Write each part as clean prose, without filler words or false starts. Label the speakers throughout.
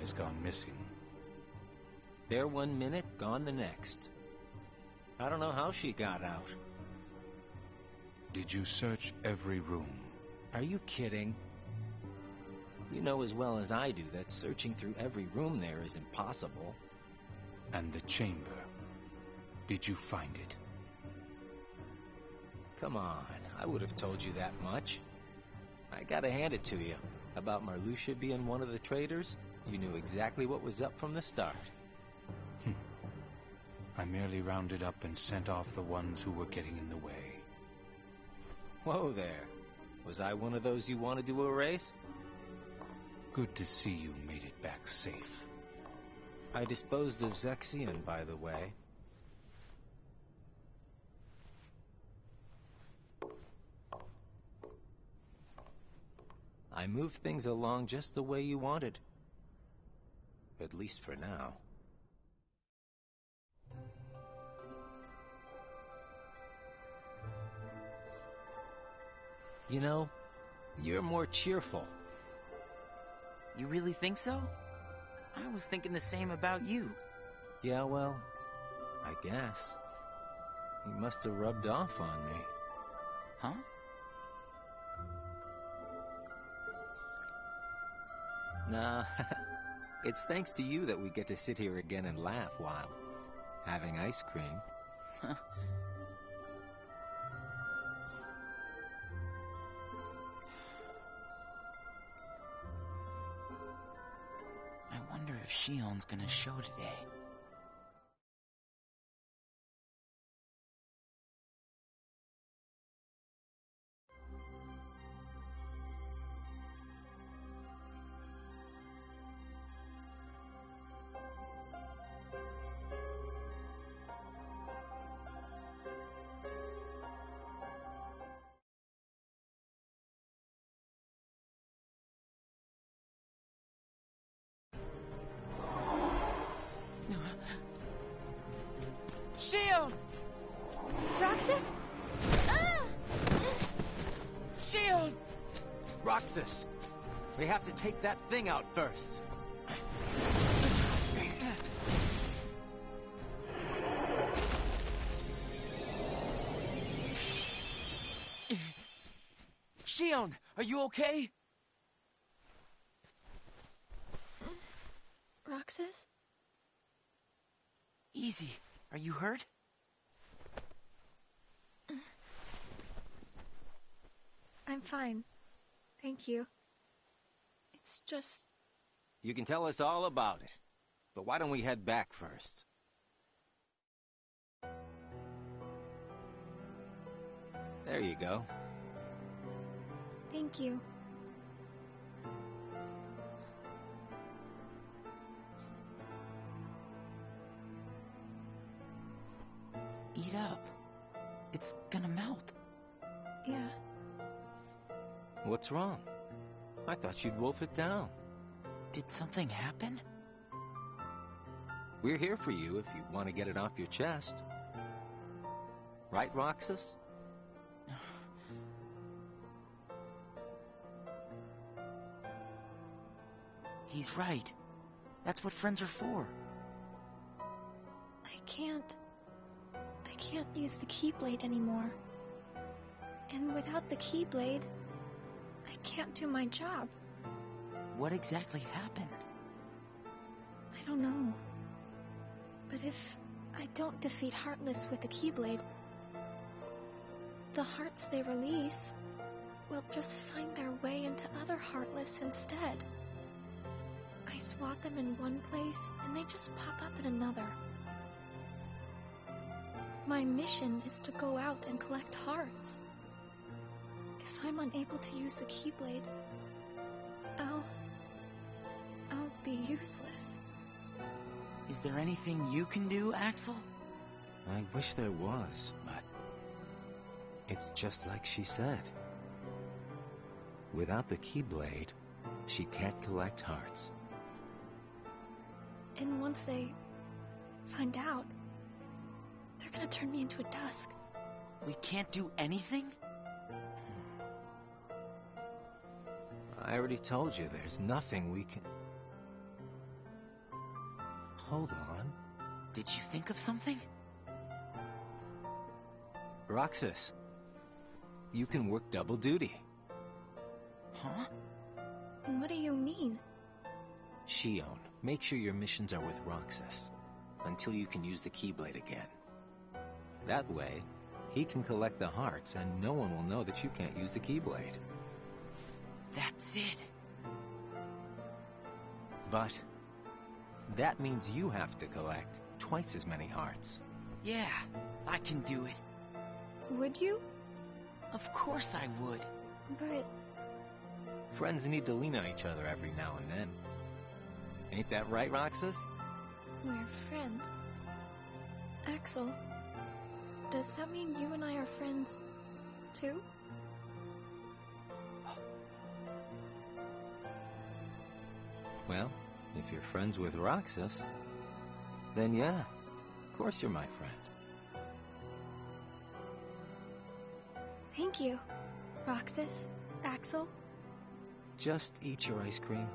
Speaker 1: has gone missing.
Speaker 2: There one minute, gone the next. I don't know how she got out.
Speaker 1: Did you search every room?
Speaker 2: Are you kidding? You know as well as I do that searching through every room there is impossible.
Speaker 1: And the chamber? Did you find it?
Speaker 2: Come on, I would have told you that much. I gotta hand it to you. About Marluxia being one of the traitors, you knew exactly what was up from the start.
Speaker 1: I merely rounded up and sent off the ones who were getting in the way.
Speaker 2: Whoa there. Was I one of those you wanted to erase?
Speaker 1: Good to see you made it back safe.
Speaker 2: I disposed of Zexion, by the way. I moved things along just the way you wanted. At least for now. You know, you're more cheerful.
Speaker 3: You really think so? I was thinking the same about you.
Speaker 2: Yeah, well, I guess. You must have rubbed off on me.
Speaker 3: Huh?
Speaker 2: Nah, it's thanks to you that we get to sit here again and laugh while having ice cream.
Speaker 3: I wonder if Shion's gonna show today. Shion!
Speaker 4: Roxas? Ah!
Speaker 3: Shion!
Speaker 2: Roxas! We have to take that thing out first.
Speaker 3: Shion, are you okay?
Speaker 4: Roxas?
Speaker 3: Easy. Are you hurt?
Speaker 4: I'm fine. Thank you. It's just...
Speaker 2: You can tell us all about it. But why don't we head back first? There you go.
Speaker 4: Thank you.
Speaker 3: Eat up. It's gonna melt.
Speaker 4: Yeah.
Speaker 2: What's wrong? I thought you'd wolf it down.
Speaker 3: Did something happen?
Speaker 2: We're here for you if you want to get it off your chest. Right, Roxas?
Speaker 3: He's right. That's what friends are for.
Speaker 4: I can't use the Keyblade anymore. And without the Keyblade, I can't do my job.
Speaker 3: What exactly happened?
Speaker 4: I don't know. But if I don't defeat Heartless with the Keyblade, the hearts they release will just find their way into other Heartless instead. I swat them in one place, and they just pop up in another. My mission is to go out and collect hearts. If I'm unable to use the Keyblade, I'll be useless.
Speaker 3: Is there anything you can do, Axel?
Speaker 2: I wish there was, but it's just like she said. Without the Keyblade, she can't collect hearts.
Speaker 4: And once they find out, they're gonna turn me into a Dusk.
Speaker 3: We can't do anything?
Speaker 2: I already told you there's nothing we can... Hold on.
Speaker 3: Did you think of something?
Speaker 2: Roxas, you can work double duty.
Speaker 3: Huh?
Speaker 4: What do you mean?
Speaker 2: Xion, make sure your missions are with Roxas until you can use the Keyblade again. That way, he can collect the hearts and no one will know that you can't use the Keyblade.
Speaker 3: That's it.
Speaker 2: But that means you have to collect twice as many hearts.
Speaker 3: Yeah, I can do it.
Speaker 4: Would you?
Speaker 3: Of course I would.
Speaker 4: But
Speaker 2: Friends need to lean on each other every now and then. Ain't that right, Roxas?
Speaker 4: we're friends. Axel, does that mean you and I are friends, too?
Speaker 2: Well, if you're friends with Roxas, then yeah, of course you're my friend.
Speaker 4: Thank you, Roxas, Axel.
Speaker 2: Just eat your ice cream.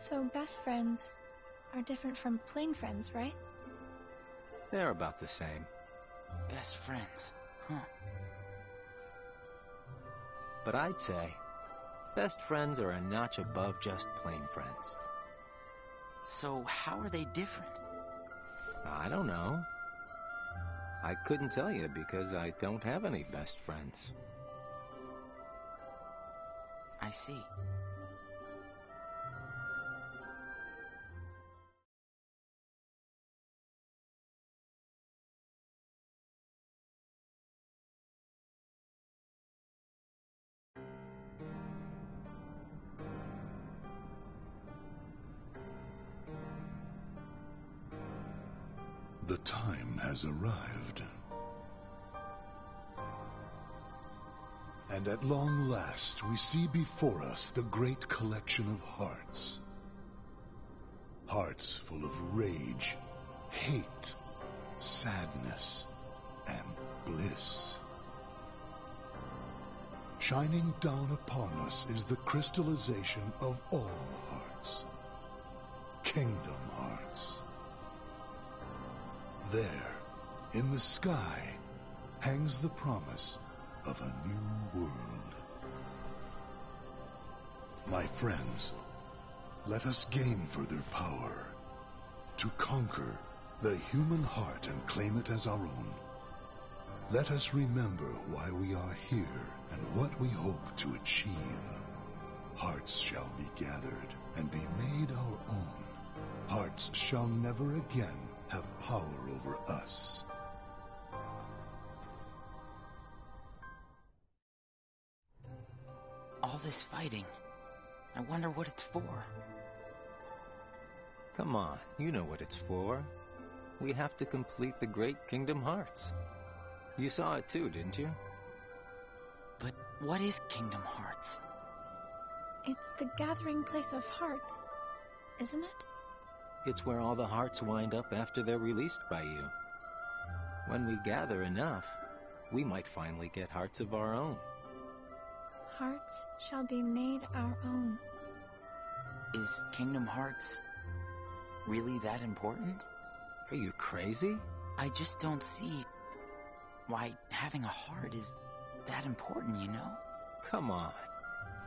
Speaker 4: So best friends are different from plain friends, right?
Speaker 2: They're about the same.
Speaker 3: Best friends. Huh.
Speaker 2: But I'd say best friends are a notch above just plain friends.
Speaker 3: So how are they different?
Speaker 2: I don't know. I couldn't tell you because I don't have any best friends.
Speaker 3: I see.
Speaker 5: The time has arrived. And at long last we see before us the great collection of hearts. Hearts full of rage, hate, sadness, and bliss. Shining down upon us is the crystallization of all hearts. Kingdom Hearts. There, in the sky, hangs the promise of a new world. My friends, let us gain further power to conquer the human heart and claim it as our own. Let us remember why we are here and what we hope to achieve. Hearts shall be gathered and be made our own. Hearts shall never again have power over us.
Speaker 3: All this fighting. I wonder what it's for.
Speaker 2: Come on, you know what it's for. We have to complete the Great Kingdom Hearts. You saw it too, didn't you?
Speaker 3: But what is Kingdom Hearts?
Speaker 4: It's the gathering place of hearts, isn't it?
Speaker 2: It's where all the hearts wind up after they're released by you. When we gather enough, we might finally get hearts of our own.
Speaker 4: Hearts shall be made our own.
Speaker 3: Is Kingdom Hearts really that important?
Speaker 2: Are you crazy?
Speaker 3: I just don't see why having a heart is that important, you know?
Speaker 2: Come on.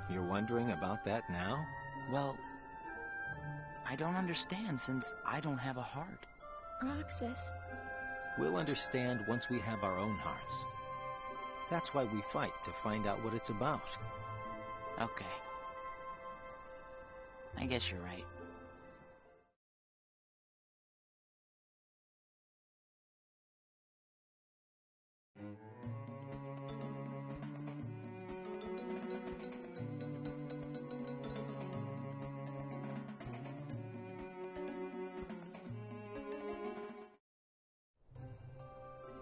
Speaker 2: You're wondering about that now?
Speaker 3: Well, I don't understand since I don't have a heart.
Speaker 4: Roxas,
Speaker 2: We'll understand once we have our own hearts. That's why we fight, to find out what it's about.
Speaker 3: Okay. I guess you're right.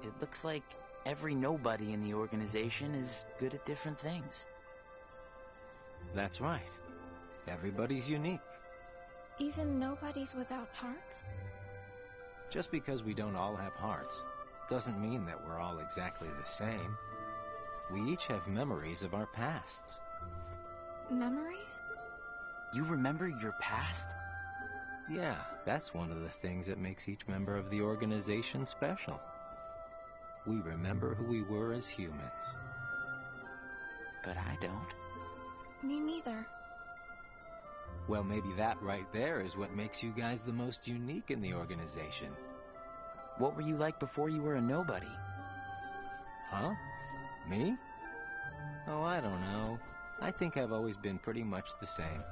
Speaker 3: It looks like every nobody in the organization is good at different things.
Speaker 2: That's right. Everybody's unique.
Speaker 4: Even nobodies without hearts?
Speaker 2: Just because we don't all have hearts doesn't mean that we're all exactly the same. We each have memories of our pasts.
Speaker 4: Memories?
Speaker 3: You remember your past?
Speaker 2: Yeah, that's one of the things that makes each member of the organization special. We remember who we were as humans.
Speaker 3: But I don't.
Speaker 4: Me neither.
Speaker 2: Well, maybe that right there is what makes you guys the most unique in the organization.
Speaker 3: What were you like before you were a nobody?
Speaker 2: Huh? Me? Oh, I don't know. I think I've always been pretty much the same.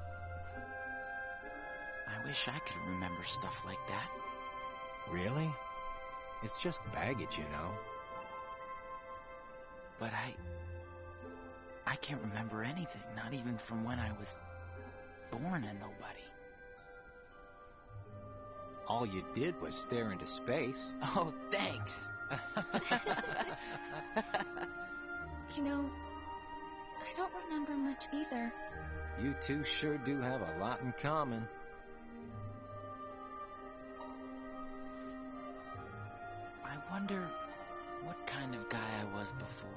Speaker 3: I wish I could remember stuff like that.
Speaker 2: Really? It's just baggage, you know.
Speaker 3: But I can't remember anything, not even from when I was born a nobody.
Speaker 2: All you did was stare into space.
Speaker 3: Oh, thanks.
Speaker 4: You know, I don't remember much either.
Speaker 2: You two sure do have a lot in common.
Speaker 3: I wonder what kind of guy I was before.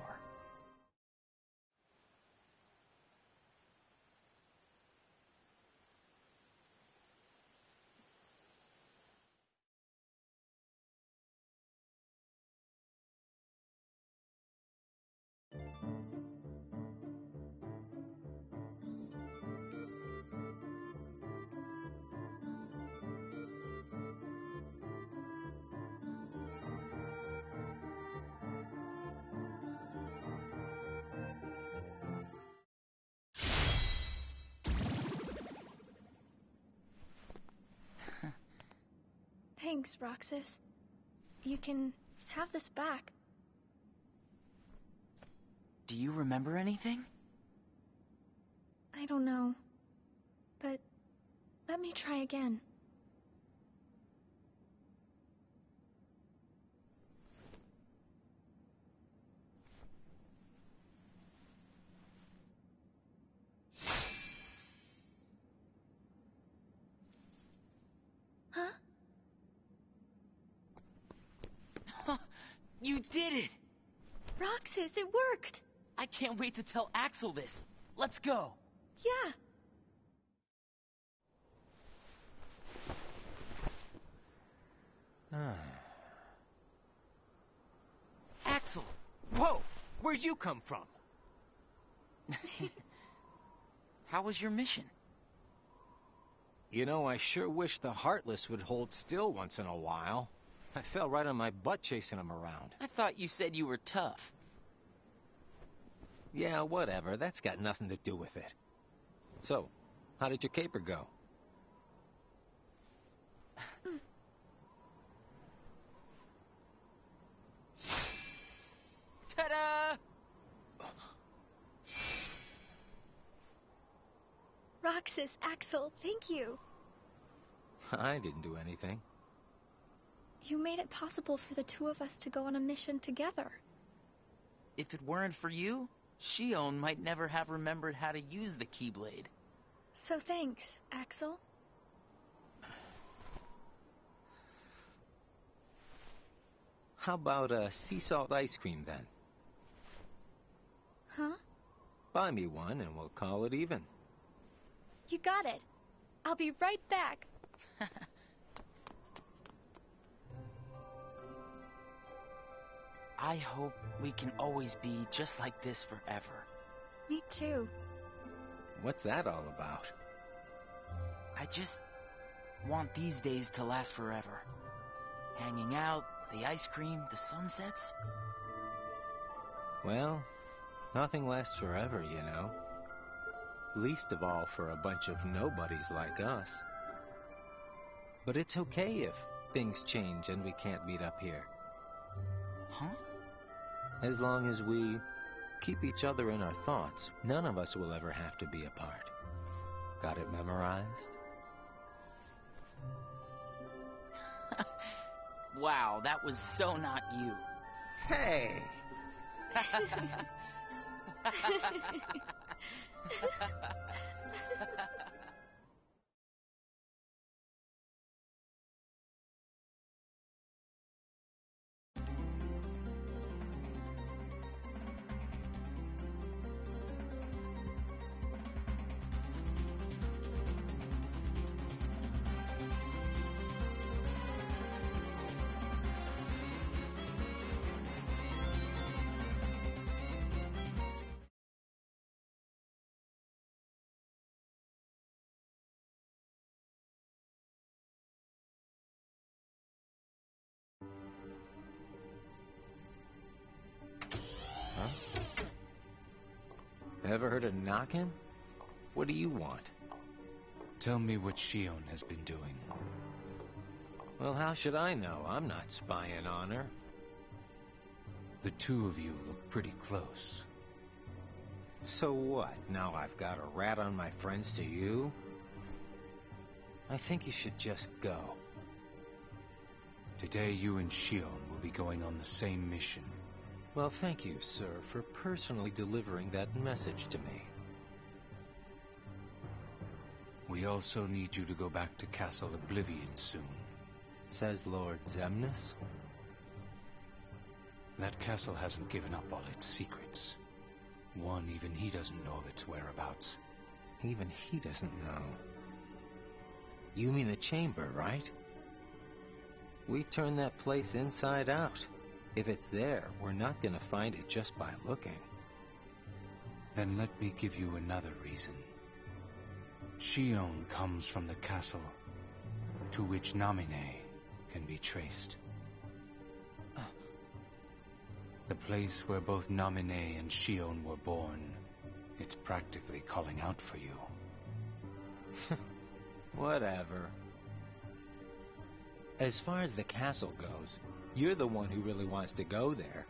Speaker 4: Thanks, Roxas. You can have this back.
Speaker 3: Do you remember anything?
Speaker 4: I don't know. But let me try again. Huh?
Speaker 3: You did it!
Speaker 4: Roxas, it worked!
Speaker 3: I can't wait to tell Axel this. Let's go.
Speaker 4: Yeah.
Speaker 2: Axel! Whoa! Where'd you come from?
Speaker 3: How was your mission?
Speaker 2: You know, I sure wish the Heartless would hold still once in a while. I fell right on my butt chasing them around.
Speaker 3: I thought you said you were tough.
Speaker 2: Yeah, whatever. That's got nothing to do with it. So, how did your caper go?
Speaker 3: Ta-da!
Speaker 4: Roxas, Axel, thank you.
Speaker 2: I didn't do anything.
Speaker 4: You made it possible for the two of us to go on a mission together.
Speaker 3: If it weren't for you, Shion might never have remembered how to use the Keyblade.
Speaker 4: So thanks, Axel.
Speaker 2: How about sea salt ice cream, then?
Speaker 4: Huh?
Speaker 2: Buy me one, and we'll call it even.
Speaker 4: You got it. I'll be right back.
Speaker 3: I hope we can always be just like this forever.
Speaker 4: Me too.
Speaker 2: What's that all about?
Speaker 3: I just want these days to last forever. Hanging out, the ice cream, the sunsets.
Speaker 2: Well, nothing lasts forever, you know. Least of all for a bunch of nobodies like us. But it's okay if things change and we can't meet up here.
Speaker 3: Huh?
Speaker 2: As long as we keep each other in our thoughts, none of us will ever have to be apart. Got it memorized?
Speaker 3: Wow, that was so not you.
Speaker 2: Hey! Huh? Ever heard of knocking? What do you want?
Speaker 1: Tell me what Shion has been doing.
Speaker 2: Well, how should I know? I'm not spying on her.
Speaker 1: The two of you look pretty close.
Speaker 2: So what? Now I've got a rat on my friends to you? I think you should just go.
Speaker 1: Today you and Shion will be going on the same mission.
Speaker 2: Well, thank you, sir, for personally delivering that message to me.
Speaker 1: We also need you to go back to Castle Oblivion soon.
Speaker 2: Says Lord Xemnas.
Speaker 1: That castle hasn't given up all its secrets. One, even he doesn't know of its whereabouts.
Speaker 2: Even he doesn't know. You mean the chamber, right? We turned that place inside out. If it's there, we're not going to find it just by looking.
Speaker 1: Then let me give you another reason. Shion comes from the castle to which Namine can be traced. The place where both Namine and Shion were born. It's practically calling out for you.
Speaker 2: Whatever. As far as the castle goes, you're the one who really wants to go there.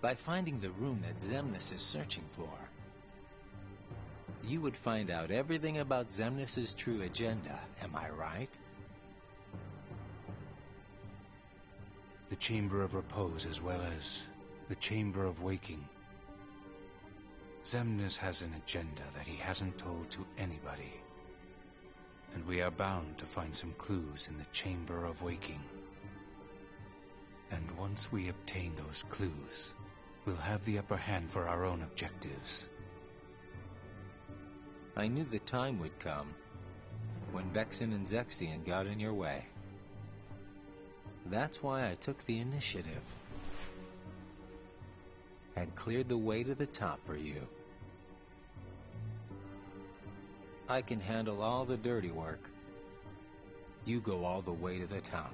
Speaker 2: By finding the room that Xemnas is searching for, you would find out everything about Xemnas' true agenda, am I right?
Speaker 1: The Chamber of Repose as well as the Chamber of Waking. Xemnas has an agenda that he hasn't told to anybody. And we are bound to find some clues in the Chamber of Waking. And once we obtain those clues, we'll have the upper hand for our own objectives.
Speaker 2: I knew the time would come when Vexen and Zexion got in your way. That's why I took the initiative and cleared the way to the top for you. I can handle all the dirty work. You go all the way to the top.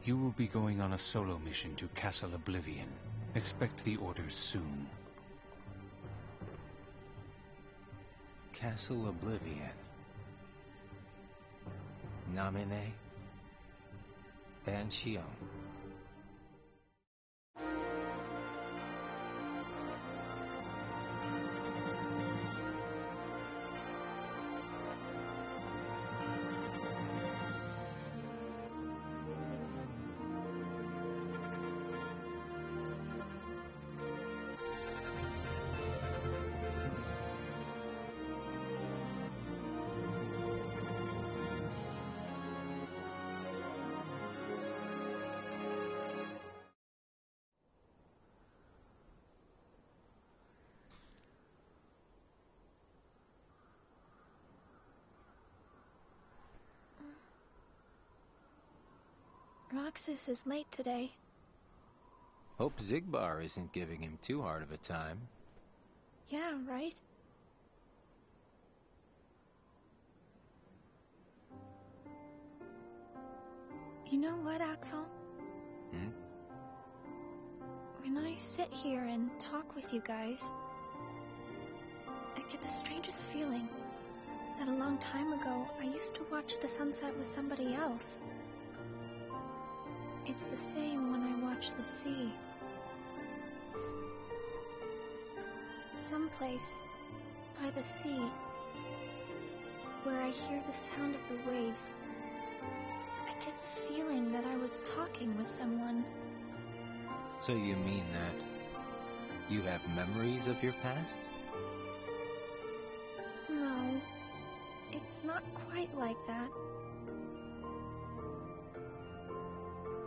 Speaker 1: You will be going on a solo mission to Castle Oblivion. Expect the orders soon.
Speaker 2: Castle Oblivion. Namine and Shion.
Speaker 4: Roxas is late today.
Speaker 2: Hope Xigbar isn't giving him too hard of a time.
Speaker 4: Yeah, right? You know what, Axel? When I sit here and talk with you guys, I get the strangest feeling that a long time ago I used to watch the sunset with somebody else. It's the same when I watch the sea. Someplace by the sea, where I hear the sound of the waves, I get the feeling that I was talking with someone.
Speaker 2: So you mean that you have memories of your past?
Speaker 4: No, it's not quite like that.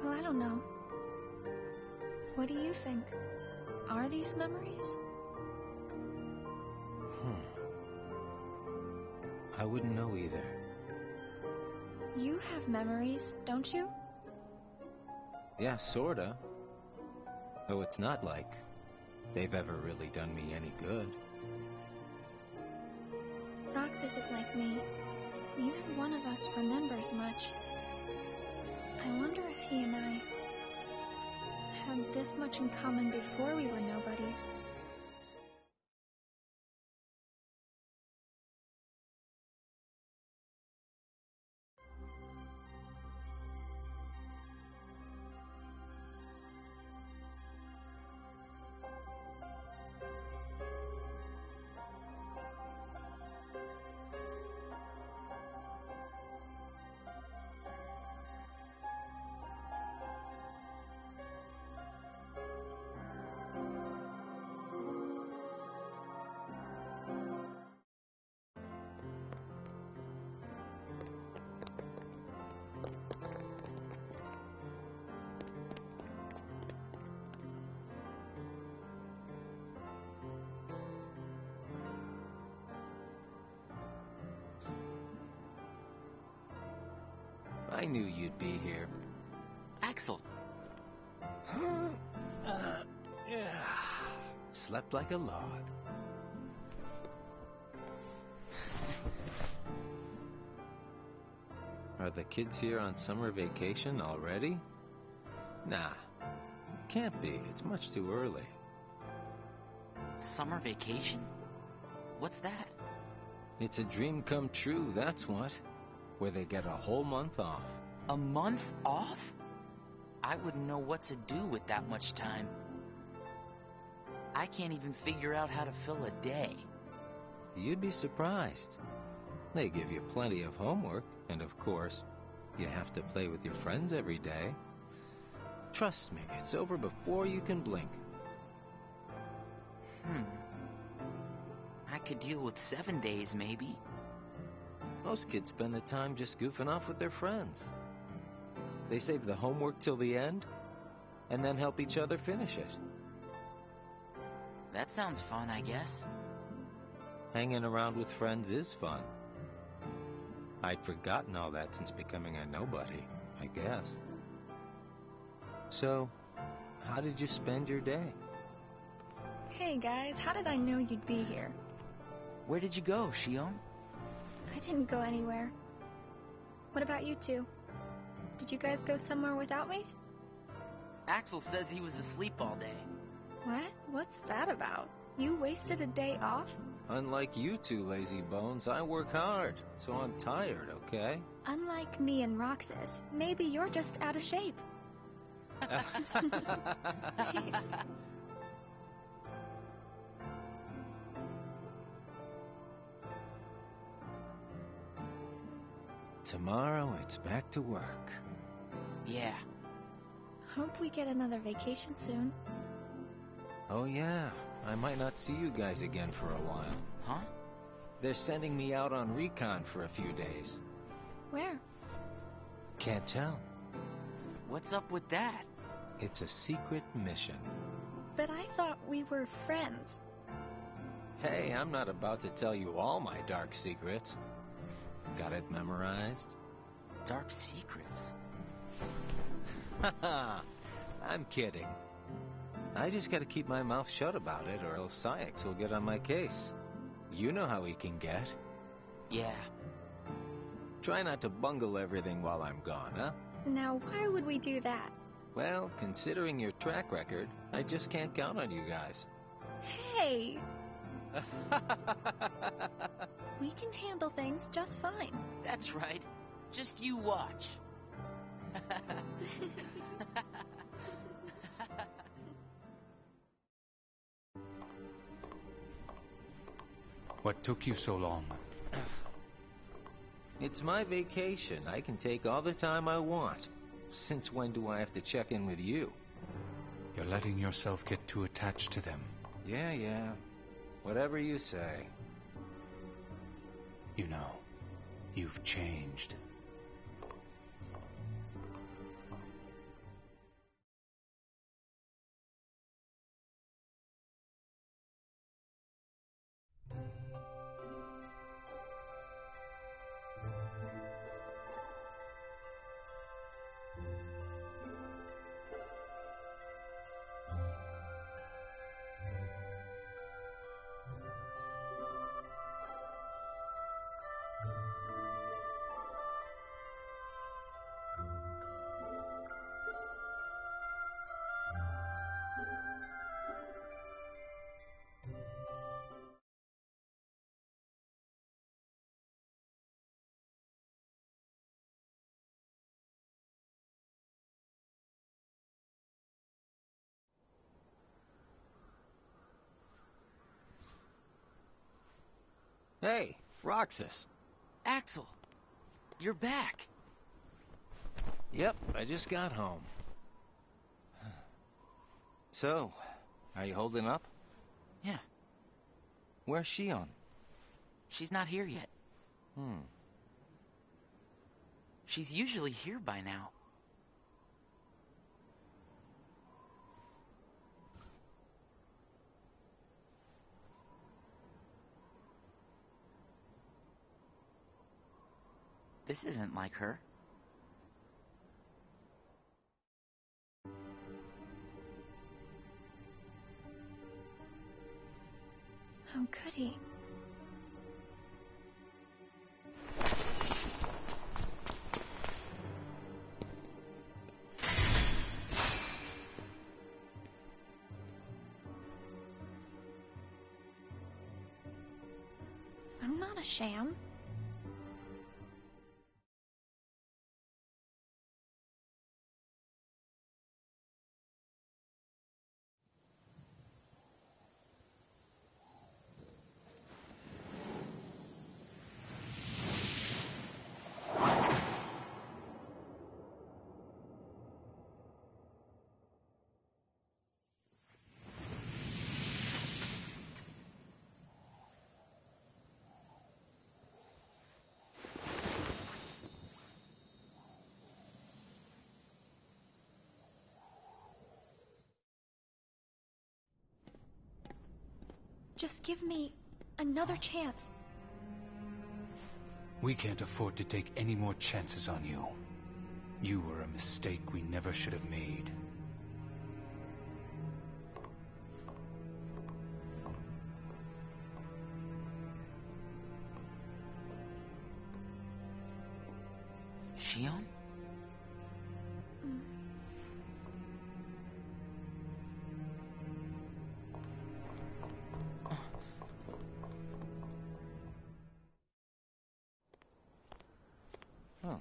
Speaker 4: Well, I don't know. What do you think? Are these memories?
Speaker 2: I wouldn't know either.
Speaker 4: You have memories, don't you?
Speaker 2: Yeah, sorta. Though it's not like they've ever really done me any good.
Speaker 4: Roxas is like me. Neither one of us remembers much. I wonder if he and I had this much in common before we were nobodies.
Speaker 2: I knew you'd be here.
Speaker 3: Axel,
Speaker 2: Slept like a log. Are the kids here on summer vacation already? Nah, can't be. It's much too early.
Speaker 3: summer vacation? What's that?
Speaker 2: It's a dream come true, that's what. Where they get a whole month off.
Speaker 3: A month off? I wouldn't know what to do with that much time. I can't even figure out how to fill a day.
Speaker 2: You'd be surprised. They give you plenty of homework, and of course, you have to play with your friends every day. Trust me, it's over before you can blink.
Speaker 3: I could deal with 7 days, maybe.
Speaker 2: Most kids spend the time just goofing off with their friends. They save the homework till the end, and then help each other finish it.
Speaker 3: That sounds fun, I guess.
Speaker 2: Hanging around with friends is fun. I'd forgotten all that since becoming a nobody, I guess. So, how did you spend your day?
Speaker 4: Hey guys, how did I know you'd be here?
Speaker 3: Where did you go, Shion?
Speaker 4: I didn't go anywhere. What about you two? Did you guys go somewhere without me?
Speaker 3: Axel says he was asleep all day.
Speaker 4: What? What's that about? You wasted a day off?
Speaker 2: Unlike you two lazy bones, I work hard, so I'm tired, okay?
Speaker 4: Unlike me and Roxas, maybe you're just out of shape.
Speaker 2: Tomorrow, it's back to work.
Speaker 3: Yeah.
Speaker 4: Hope we get another vacation soon.
Speaker 2: Oh yeah, I might not see you guys again for a while.
Speaker 3: Huh?
Speaker 2: They're sending me out on recon for a few days.
Speaker 4: Where?
Speaker 2: Can't tell.
Speaker 3: What's up with that?
Speaker 2: It's a secret mission.
Speaker 4: But I thought we were friends.
Speaker 2: Hey, I'm not about to tell you all my dark secrets. Got it memorized?
Speaker 3: Dark secrets?
Speaker 2: Haha, I'm kidding. I just gotta keep my mouth shut about it, or else Saïx will get on my case. You know how he can get.
Speaker 3: Yeah.
Speaker 2: Try not to bungle everything while I'm gone, huh?
Speaker 4: Now, why would we do that?
Speaker 2: Well, considering your track record, I just can't count on you guys.
Speaker 4: Hey! We can handle things just fine.
Speaker 3: That's right. Just you watch.
Speaker 1: What took you so long?
Speaker 2: It's my vacation. I can take all the time I want. Since when do I have to check in with you?
Speaker 1: You're letting yourself get too attached to them.
Speaker 2: Yeah. Whatever you say.
Speaker 1: You know, you've changed.
Speaker 2: Hey, Roxas.
Speaker 3: Axel, you're back.
Speaker 2: Yep, I just got home. So, are you holding up?
Speaker 3: Yeah,
Speaker 2: Where's Shion?
Speaker 3: she's not here yet. She's usually here by now. This isn't like her.
Speaker 4: How could he? I'm not a sham. Just give me another chance.
Speaker 1: We can't afford to take any more chances on you. You were a mistake we never should have made.
Speaker 3: Shion?
Speaker 2: Huh.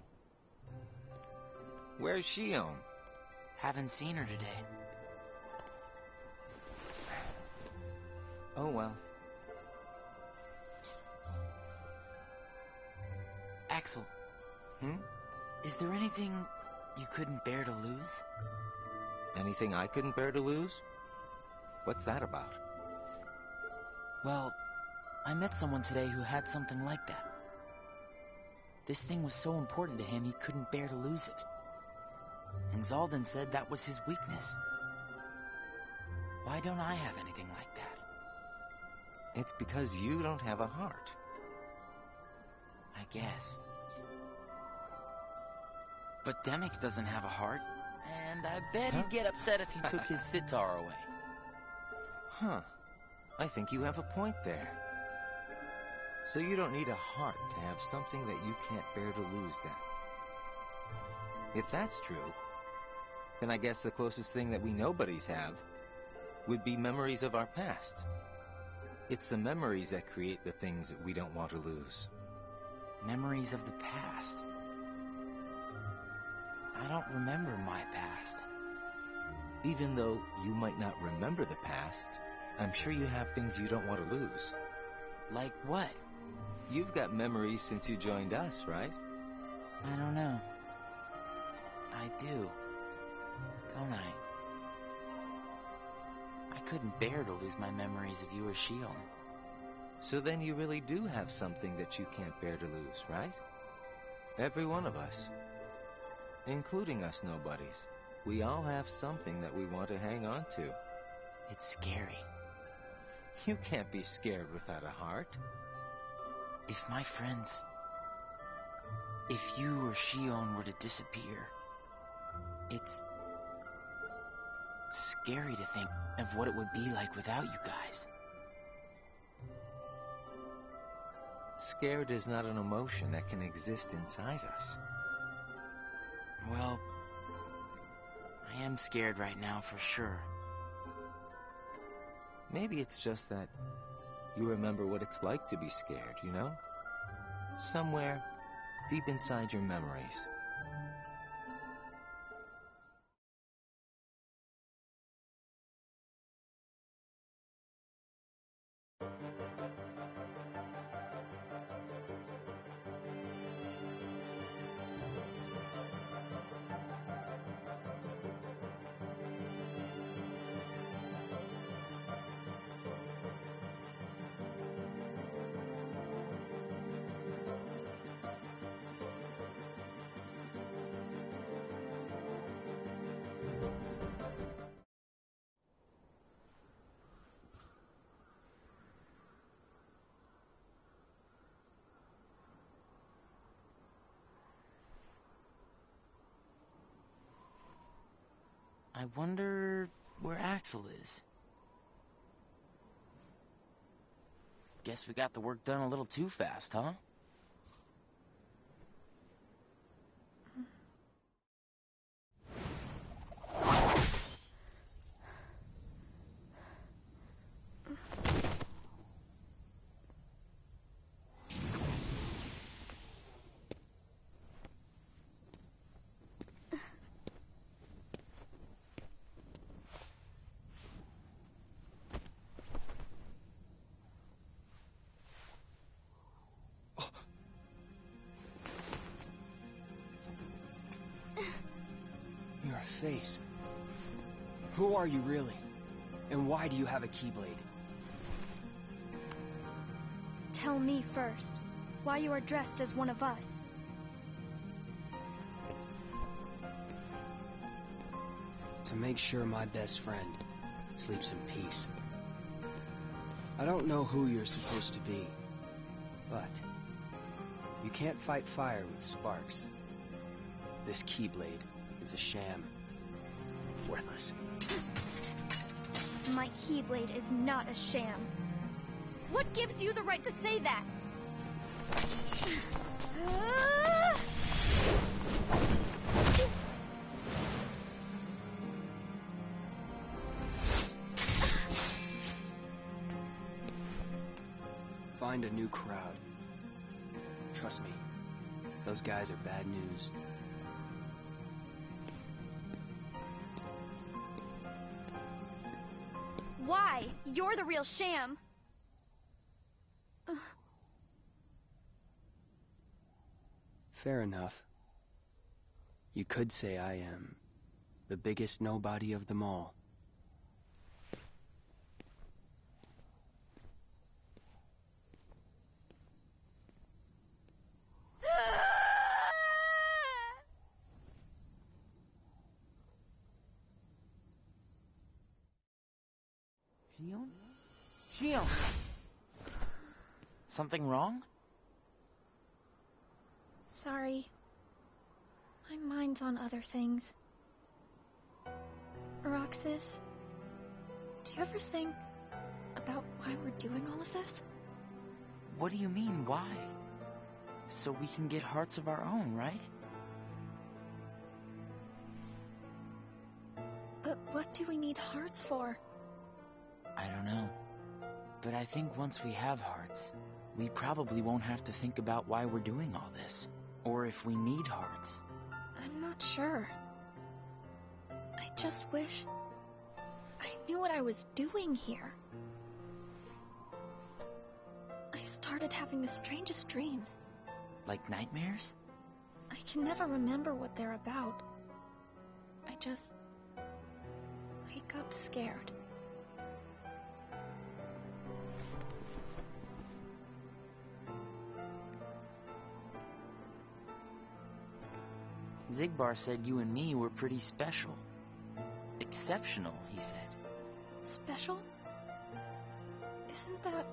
Speaker 2: Where's Shion?
Speaker 3: Haven't seen her today.
Speaker 2: Oh well.
Speaker 3: Axel,
Speaker 2: Hmm?
Speaker 3: is there anything you couldn't bear to lose?
Speaker 2: Anything I couldn't bear to lose? What's that about?
Speaker 3: Well, I met someone today who had something like that. This thing was so important to him he couldn't bear to lose it. And Zaldan said that was his weakness. Why don't I have anything like that?
Speaker 2: It's because you don't have a heart.
Speaker 3: I guess. But Demyx doesn't have a heart, and I bet he'd get upset if he took his sitar away.
Speaker 2: Huh. I think you have a point there. So you don't need a heart to have something that you can't bear to lose, then. If that's true, then I guess the closest thing that we nobodies have would be memories of our past. It's the memories that create the things that we don't want to lose.
Speaker 3: Memories of the past. I don't remember my past.
Speaker 2: Even though you might not remember the past, I'm sure you have things you don't want to lose.
Speaker 3: Like what?
Speaker 2: You've got memories since you joined us, right?
Speaker 3: I don't know. I do. Don't I? I couldn't bear to lose my memories of you or Shion.
Speaker 2: So then you really do have something that you can't bear to lose, right? Every one of us. Including us nobodies. We all have something that we want to hang on to.
Speaker 3: It's scary.
Speaker 2: You can't be scared without a heart.
Speaker 3: If my friends... If you or Shion were to disappear, it's scary to think of what it would be like without you guys.
Speaker 2: Scared is not an emotion that can exist inside us.
Speaker 3: Well, I am scared right now for sure.
Speaker 2: Maybe it's just that you remember what it's like to be scared, you know? Somewhere deep inside your memories.
Speaker 3: I wonder where Axel is. Guess we got the work done a little too fast, huh?
Speaker 6: Your face. Who are you really? And why do you have a Keyblade?
Speaker 4: Tell me first, why you are dressed as one of us.
Speaker 6: To make sure my best friend sleeps in peace. I don't know who you're supposed to be, but you can't fight fire with sparks. This Keyblade is a sham. Worthless.
Speaker 4: My Keyblade is not a sham. What gives you the right to say that?
Speaker 6: Find a new crowd. Trust me, those guys are bad news.
Speaker 4: Why? You're the real sham.
Speaker 6: Fair enough. You could say I am the biggest nobody of them all.
Speaker 3: Shion? Shion! Something wrong?
Speaker 4: Sorry. My mind's on other things. Roxas, do you ever think about why we're doing all of this?
Speaker 3: What do you mean, why? So we can get hearts of our own, right?
Speaker 4: What do we need hearts for?
Speaker 3: I don't know. But I think once we have hearts, we probably won't have to think about why we're doing all this. Or if we need hearts.
Speaker 4: I'm not sure. I just wish I knew what I was doing here. I started having the strangest dreams.
Speaker 3: Like nightmares?
Speaker 4: I can never remember what they're about. I just wake up scared.
Speaker 3: Xigbar said you and me were pretty special. Exceptional, he said.
Speaker 4: Special? Isn't that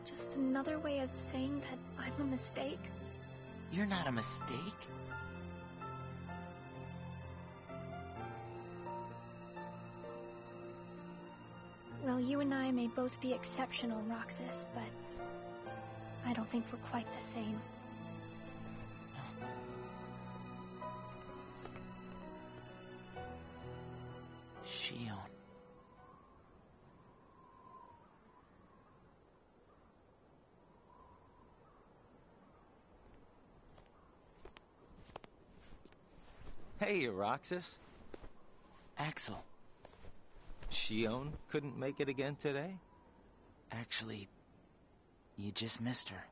Speaker 4: just another way of saying that I'm a mistake?
Speaker 3: You're not a mistake.
Speaker 4: Well, you and I may both be exceptional, Roxas, but I don't think we're quite the same.
Speaker 3: Shion.
Speaker 2: Hey, Roxas.
Speaker 3: Axel.
Speaker 2: Shion couldn't make it again today?
Speaker 3: Actually, you just missed her.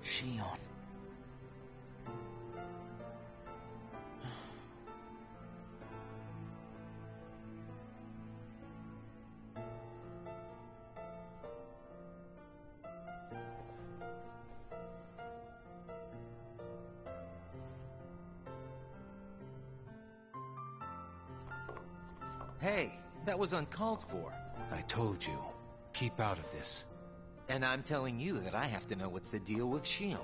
Speaker 3: Shion.
Speaker 2: Hey, that was uncalled for.
Speaker 1: I told you, keep out of this.
Speaker 2: And I'm telling you that I have to know what's the deal with Shion.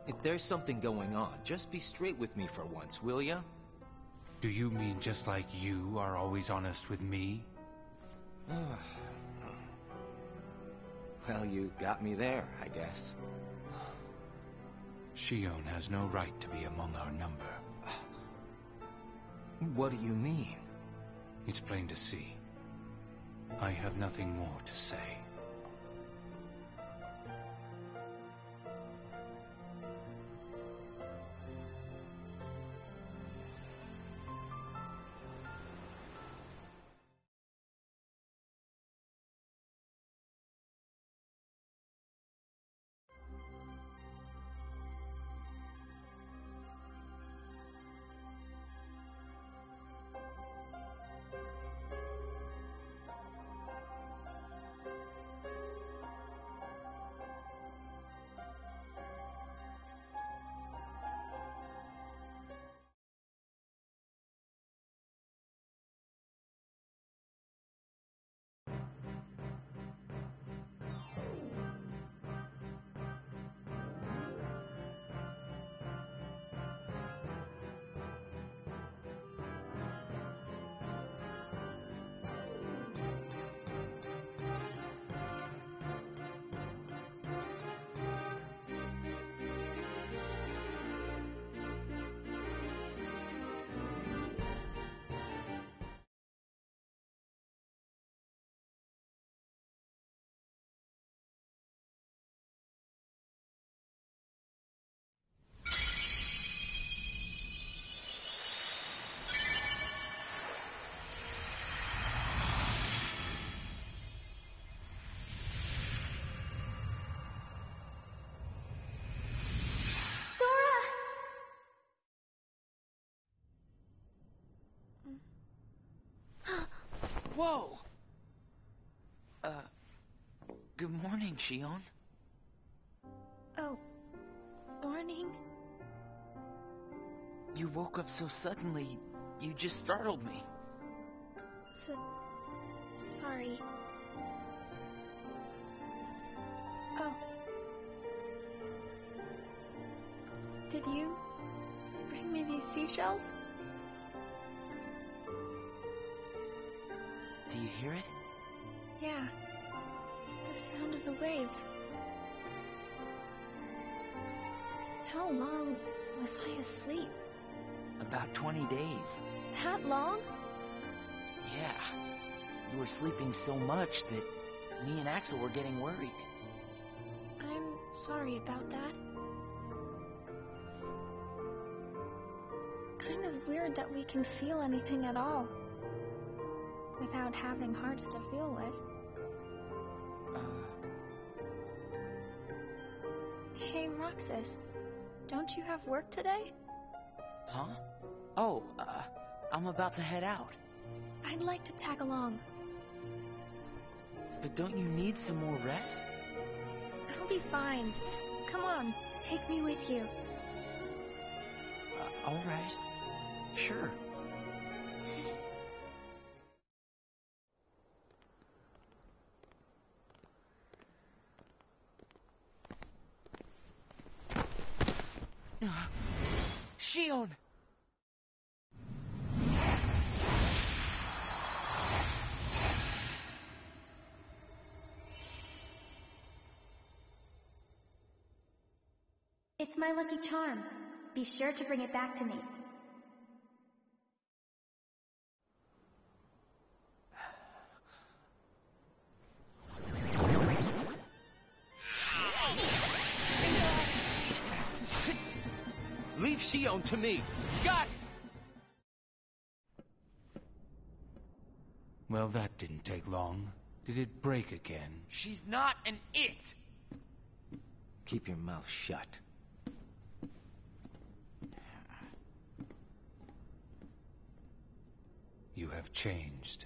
Speaker 2: If there's something going on, just be straight with me for once, will ya?
Speaker 1: Do you mean just like you are always honest with me?
Speaker 2: Well, you got me there, I guess.
Speaker 1: Shion has no right to be among our number.
Speaker 2: What do you mean?
Speaker 1: It's plain to see. I have nothing more to say.
Speaker 3: Whoa! Good morning, Shion.
Speaker 4: Oh, morning.
Speaker 3: You woke up so suddenly, you just startled me.
Speaker 4: Sorry. Oh. Did you bring me these seashells?
Speaker 3: Do you hear it?
Speaker 4: Yeah. The sound of the waves. How long was I asleep?
Speaker 3: About 20 days.
Speaker 4: That long?
Speaker 3: Yeah. You were sleeping so much that me and Axel were getting worried.
Speaker 4: I'm sorry about that. Kind of weird that we can feel anything at all without having hearts to feel with. Hey, Roxas, don't you have work today?
Speaker 3: Huh? Oh, I'm about to head out.
Speaker 4: I'd like to tag along.
Speaker 3: But don't you need some more rest?
Speaker 4: I'll be fine. Come on, take me with you.
Speaker 3: All right. Sure. Shion!
Speaker 7: It's my lucky charm. Be sure to bring it back to me.
Speaker 2: Leave Shion to me! Got it!
Speaker 1: Well, that didn't take long. Did it break again?
Speaker 3: She's not an it!
Speaker 2: Keep your mouth shut.
Speaker 1: You have changed.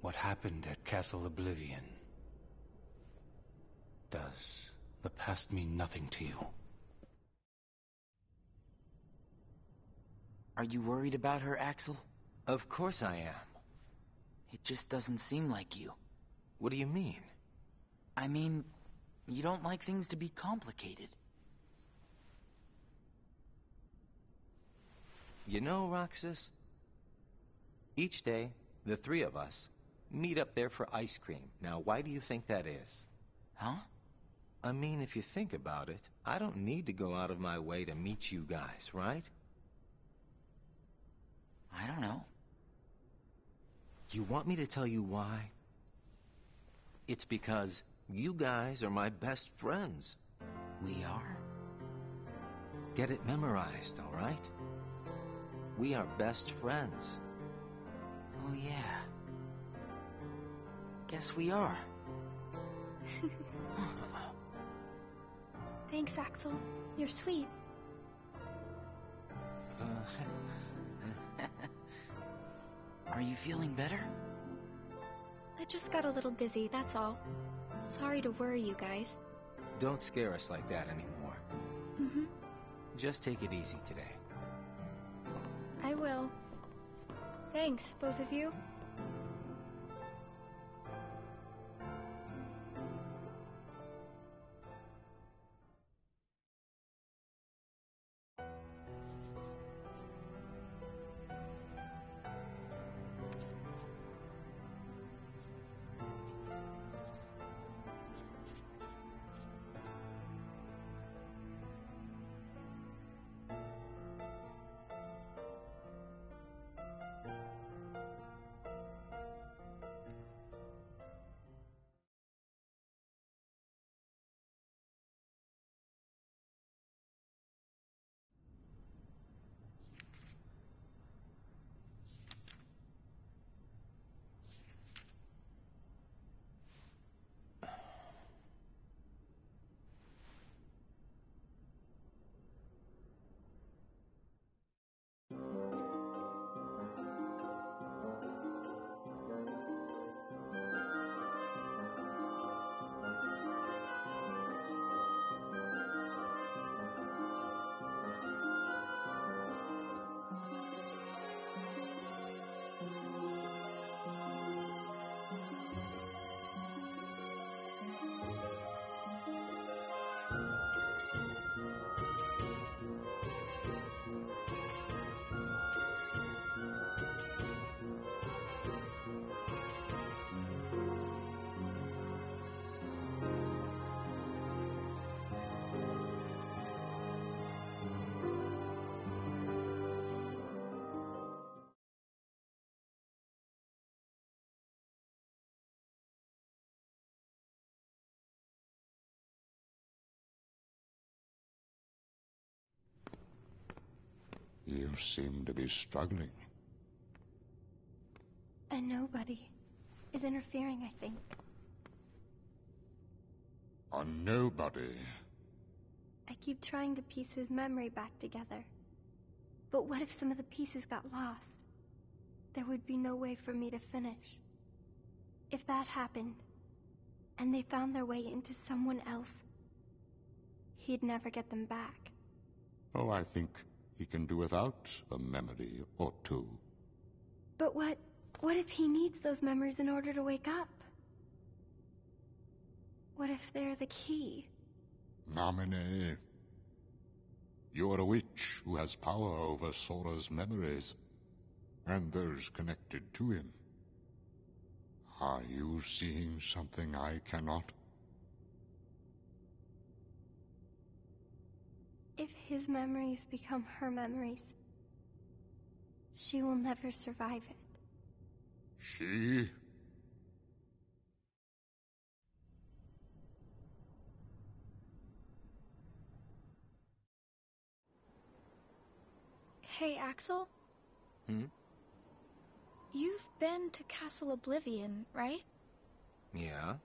Speaker 1: What happened at Castle Oblivion? Does the past mean nothing to you?
Speaker 3: Are you worried about her, Axel?
Speaker 2: Of course I am.
Speaker 3: It just doesn't seem like you.
Speaker 2: What do you mean?
Speaker 3: I mean, you don't like things to be complicated.
Speaker 2: You know, Roxas, each day, the three of us meet up there for ice cream. Now, why do you think that is?
Speaker 3: Huh?
Speaker 2: I mean, if you think about it, I don't need to go out of my way to meet you guys, right?
Speaker 3: I don't know.
Speaker 2: You want me to tell you why? It's because you guys are my best friends.
Speaker 3: We are?
Speaker 2: Get it memorized, all right? We are best friends.
Speaker 3: Oh, yeah. Guess we are.
Speaker 4: Thanks, Axel. You're sweet.
Speaker 3: Are you feeling better?
Speaker 4: I just got a little dizzy, that's all. Sorry to worry you guys.
Speaker 2: Don't scare us like that anymore.
Speaker 4: Mm-hmm.
Speaker 2: Just take it easy today.
Speaker 4: I will. Thanks, both of you.
Speaker 5: You seem to be struggling.
Speaker 4: A nobody is interfering, I think.
Speaker 5: A nobody?
Speaker 4: I keep trying to piece his memory back together. But what if some of the pieces got lost? There would be no way for me to finish. If that happened, and they found their way into someone else, he'd never get them back.
Speaker 5: Oh, I think he can do without a memory or two.
Speaker 4: But what if he needs those memories in order to wake up? What if they're the key?
Speaker 5: Namine, you're a witch who has power over Sora's memories, and those connected to him. Are you seeing something I cannot?
Speaker 4: If his memories become her memories, she will never survive it.
Speaker 5: She?
Speaker 4: Hey, Axel?
Speaker 2: Hmm?
Speaker 4: You've been to Castle Oblivion, right?
Speaker 2: Yeah?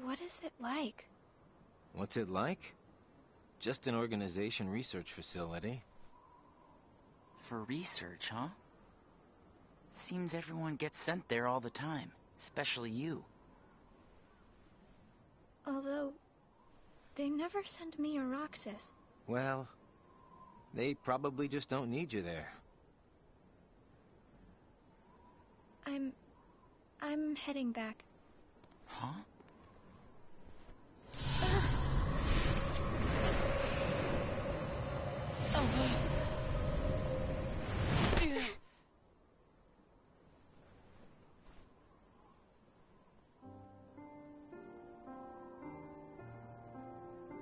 Speaker 4: What is it like?
Speaker 2: What's it like? Just an organization research facility.
Speaker 3: For research, huh? Seems everyone gets sent there all the time, especially you.
Speaker 4: Although, they never send me or Roxas.
Speaker 2: Well, They probably just don't need you there.
Speaker 4: I'm heading back.
Speaker 3: Huh?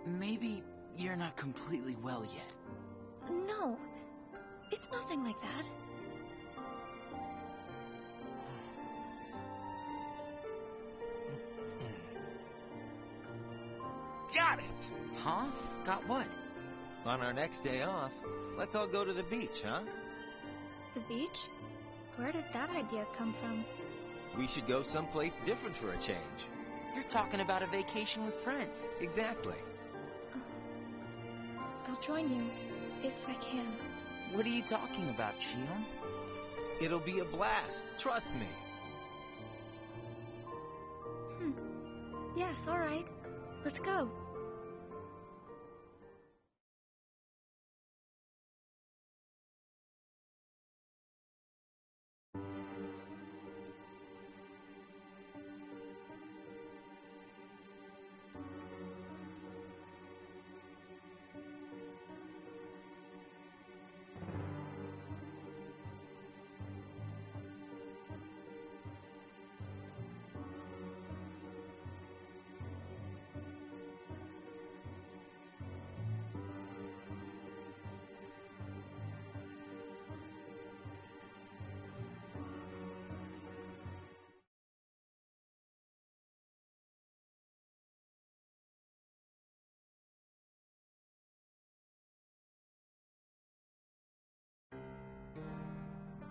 Speaker 3: Maybe you're not completely well yet.
Speaker 4: No, it's nothing like that.
Speaker 2: Got it!
Speaker 3: Huh? Got what?
Speaker 2: On our next day off, let's all go to the beach, huh?
Speaker 4: The beach? Where did that idea come from?
Speaker 2: We should go someplace different for a change.
Speaker 3: You're talking about a vacation with friends.
Speaker 2: Exactly.
Speaker 4: I'll join you, if I can.
Speaker 3: What are you talking about, Shion?
Speaker 2: It'll be a blast, trust me.
Speaker 4: Yes, all right. Let's go.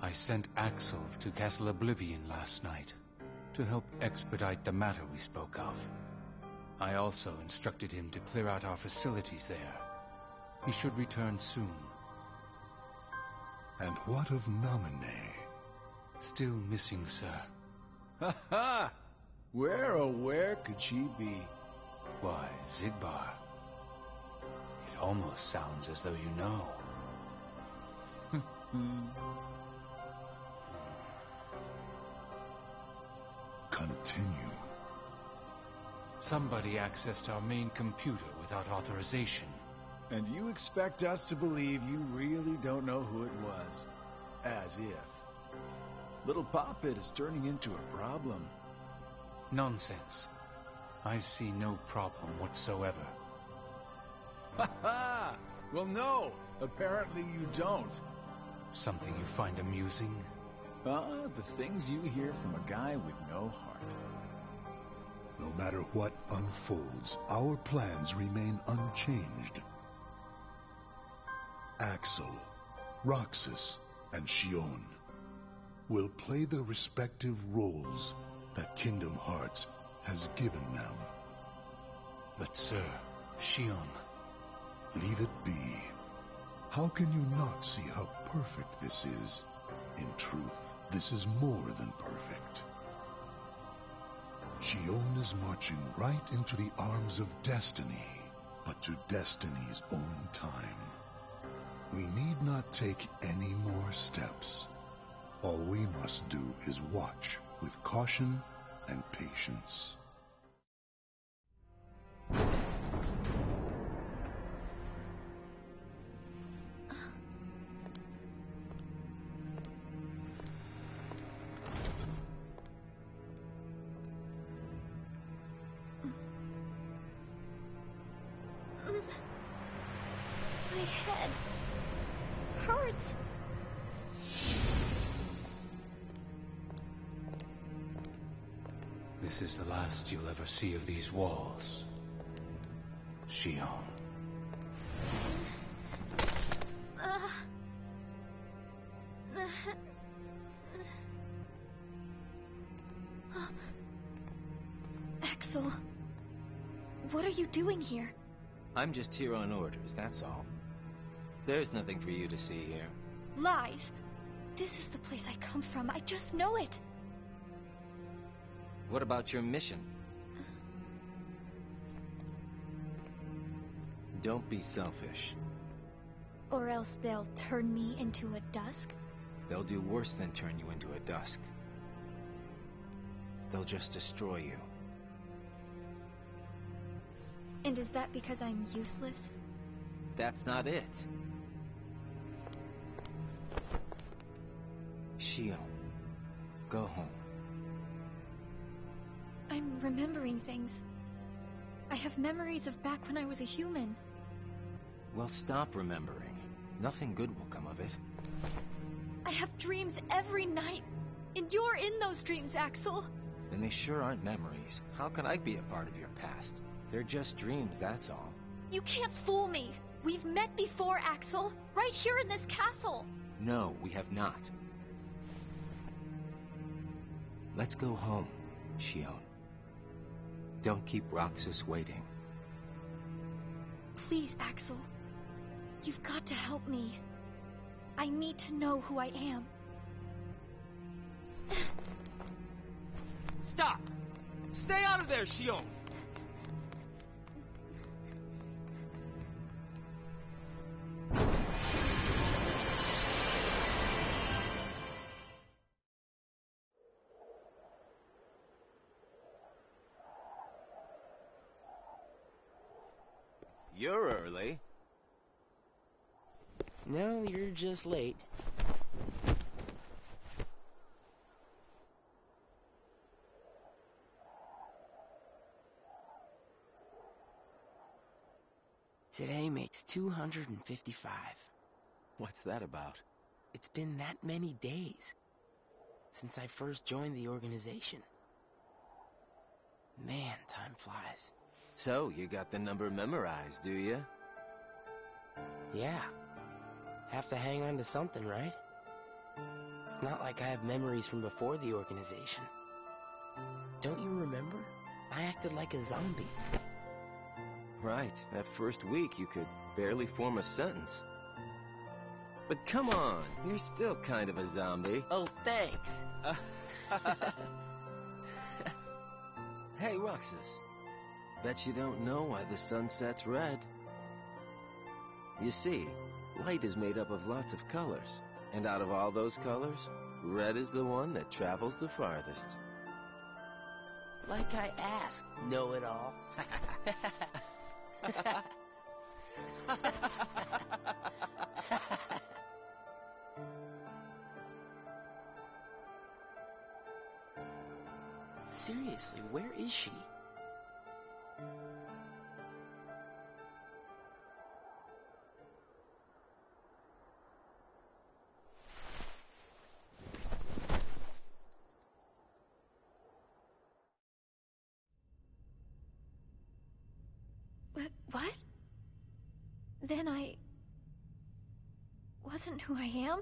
Speaker 1: I sent Axel to Castle Oblivion last night to help expedite the matter we spoke of. I also instructed him to clear out our facilities there. He should return soon.
Speaker 5: And what of Naminé?
Speaker 1: Still missing, sir.
Speaker 8: Ha ha! Where, oh where could she be?
Speaker 1: Why, Xigbar. It almost sounds as though you know.
Speaker 5: Continue.
Speaker 1: Somebody accessed our main computer without authorization.
Speaker 8: And you expect us to believe you really don't know who it was? As if. Little Poppet is turning into a problem.
Speaker 1: Nonsense. I see no problem whatsoever.
Speaker 8: Ha ha! Well, no, apparently you don't.
Speaker 1: Something you find amusing?
Speaker 8: The things you hear from a guy with no heart.
Speaker 5: No matter what unfolds, our plans remain unchanged. Axel, Roxas, and Shion will play the respective roles that Kingdom Hearts has given them.
Speaker 1: But sir, Shion...
Speaker 5: Leave it be. How can you not see how perfect this is? In truth, this is more than perfect. Shion is marching right into the arms of destiny, but to destiny's own time. We need not take any more steps. All we must do is watch with caution and patience.
Speaker 4: My head hurts.
Speaker 1: This is the last you'll ever see of these walls, Shion.
Speaker 4: Axel, what are you doing here?
Speaker 2: I'm just here on orders, that's all. There's nothing for you to see here.
Speaker 4: Lies. This is the place I come from. I just know it.
Speaker 2: What about your mission? Don't be selfish.
Speaker 4: Or else they'll turn me into a dusk?
Speaker 2: They'll do worse than turn you into a dusk. They'll just destroy you.
Speaker 4: And is that because I'm useless?
Speaker 2: That's not it. Shion, go home.
Speaker 4: I'm remembering things. I have memories of back when I was a human.
Speaker 2: Well, stop remembering. Nothing good will come of it.
Speaker 4: I have dreams every night. And you're in those dreams, Axel.
Speaker 2: Then they sure aren't memories. How can I be a part of your past? They're just dreams, that's all.
Speaker 4: You can't fool me. We've met before, Axel. Right here in this castle.
Speaker 2: No, we have not. Let's go home, Shion. Don't keep Roxas waiting.
Speaker 4: Please, Axel. You've got to help me. I need to know who I am.
Speaker 9: Stop! Stay out of there, Shion!
Speaker 2: You're early.
Speaker 3: No, you're just late. Today makes 255.
Speaker 2: What's that about?
Speaker 3: It's been that many days since I first joined the organization. Man, time flies.
Speaker 2: So, you got the number memorized, do you?
Speaker 3: Yeah. Have to hang on to something, right? It's not like I have memories from before the organization. Don't you remember? I acted like a zombie.
Speaker 2: Right. That first week, you could barely form a sentence. But come on, you're still kind of a zombie.
Speaker 3: Oh, thanks.
Speaker 2: Hey, Roxas. Bet you don't know why the sun sets red. You see, light is made up of lots of colors. And out of all those colors, red is the one that travels the farthest.
Speaker 3: Like I asked, know-it-all. Seriously, where is she?
Speaker 4: What? Then I wasn't who I am?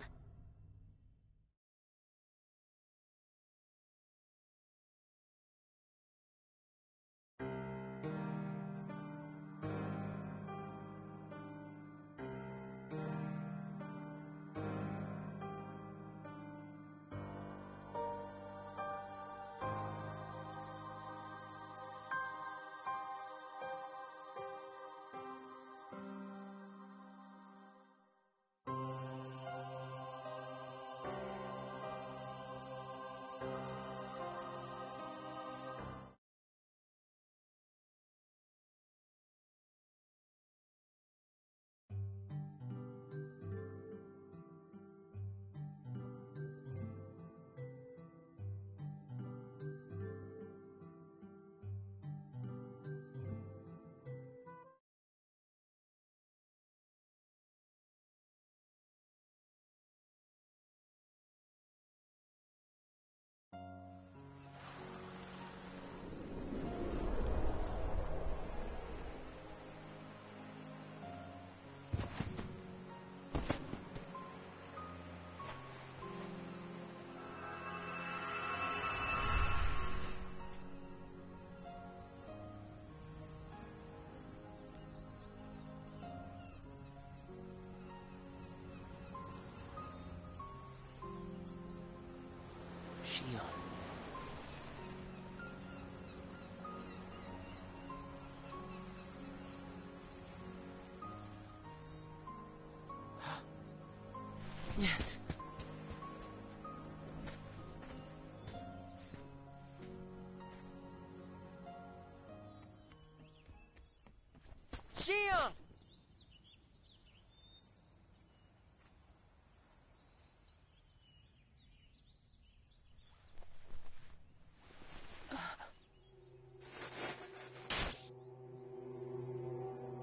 Speaker 9: Xion!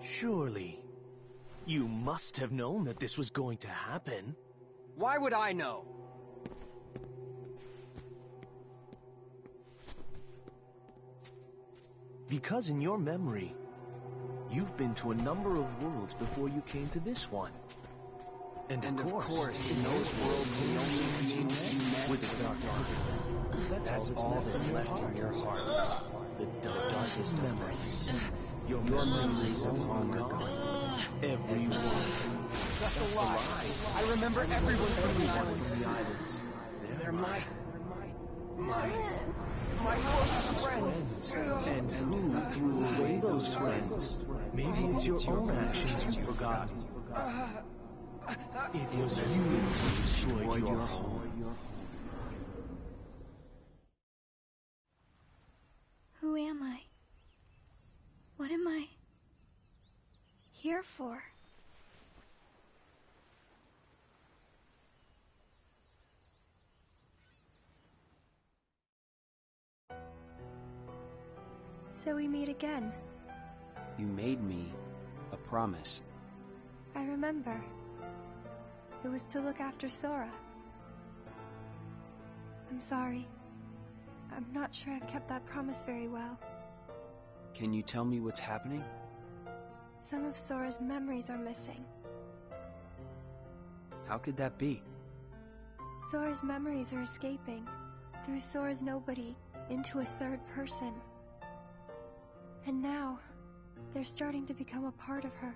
Speaker 10: Surely, you must have known that this was going to happen.
Speaker 6: Why would I know?
Speaker 10: Because in your memory, you've been to a number of worlds before you came to this one. And of course,
Speaker 6: in those worlds, the only beings you met
Speaker 10: with the Dark Heart. That's all that's left in your heart. The darkest memories. Your memories are long gone. Every one.
Speaker 6: That's a lie. I remember everyone from the islands.
Speaker 10: They're my
Speaker 6: closest friends.
Speaker 10: And who threw away those friends? Maybe it's your own actions you've forgotten. It was you who destroyed your home.
Speaker 4: Who am I? What am I here for? So we meet again.
Speaker 6: You made me a promise.
Speaker 4: I remember. It was to look after Sora. I'm sorry. I'm not sure I've kept that promise very well.
Speaker 6: Can you tell me what's happening?
Speaker 4: Some of Sora's memories are missing.
Speaker 6: How could that be?
Speaker 4: Sora's memories are escaping through Sora's nobody into a third person. And now, they're starting to become a part of her.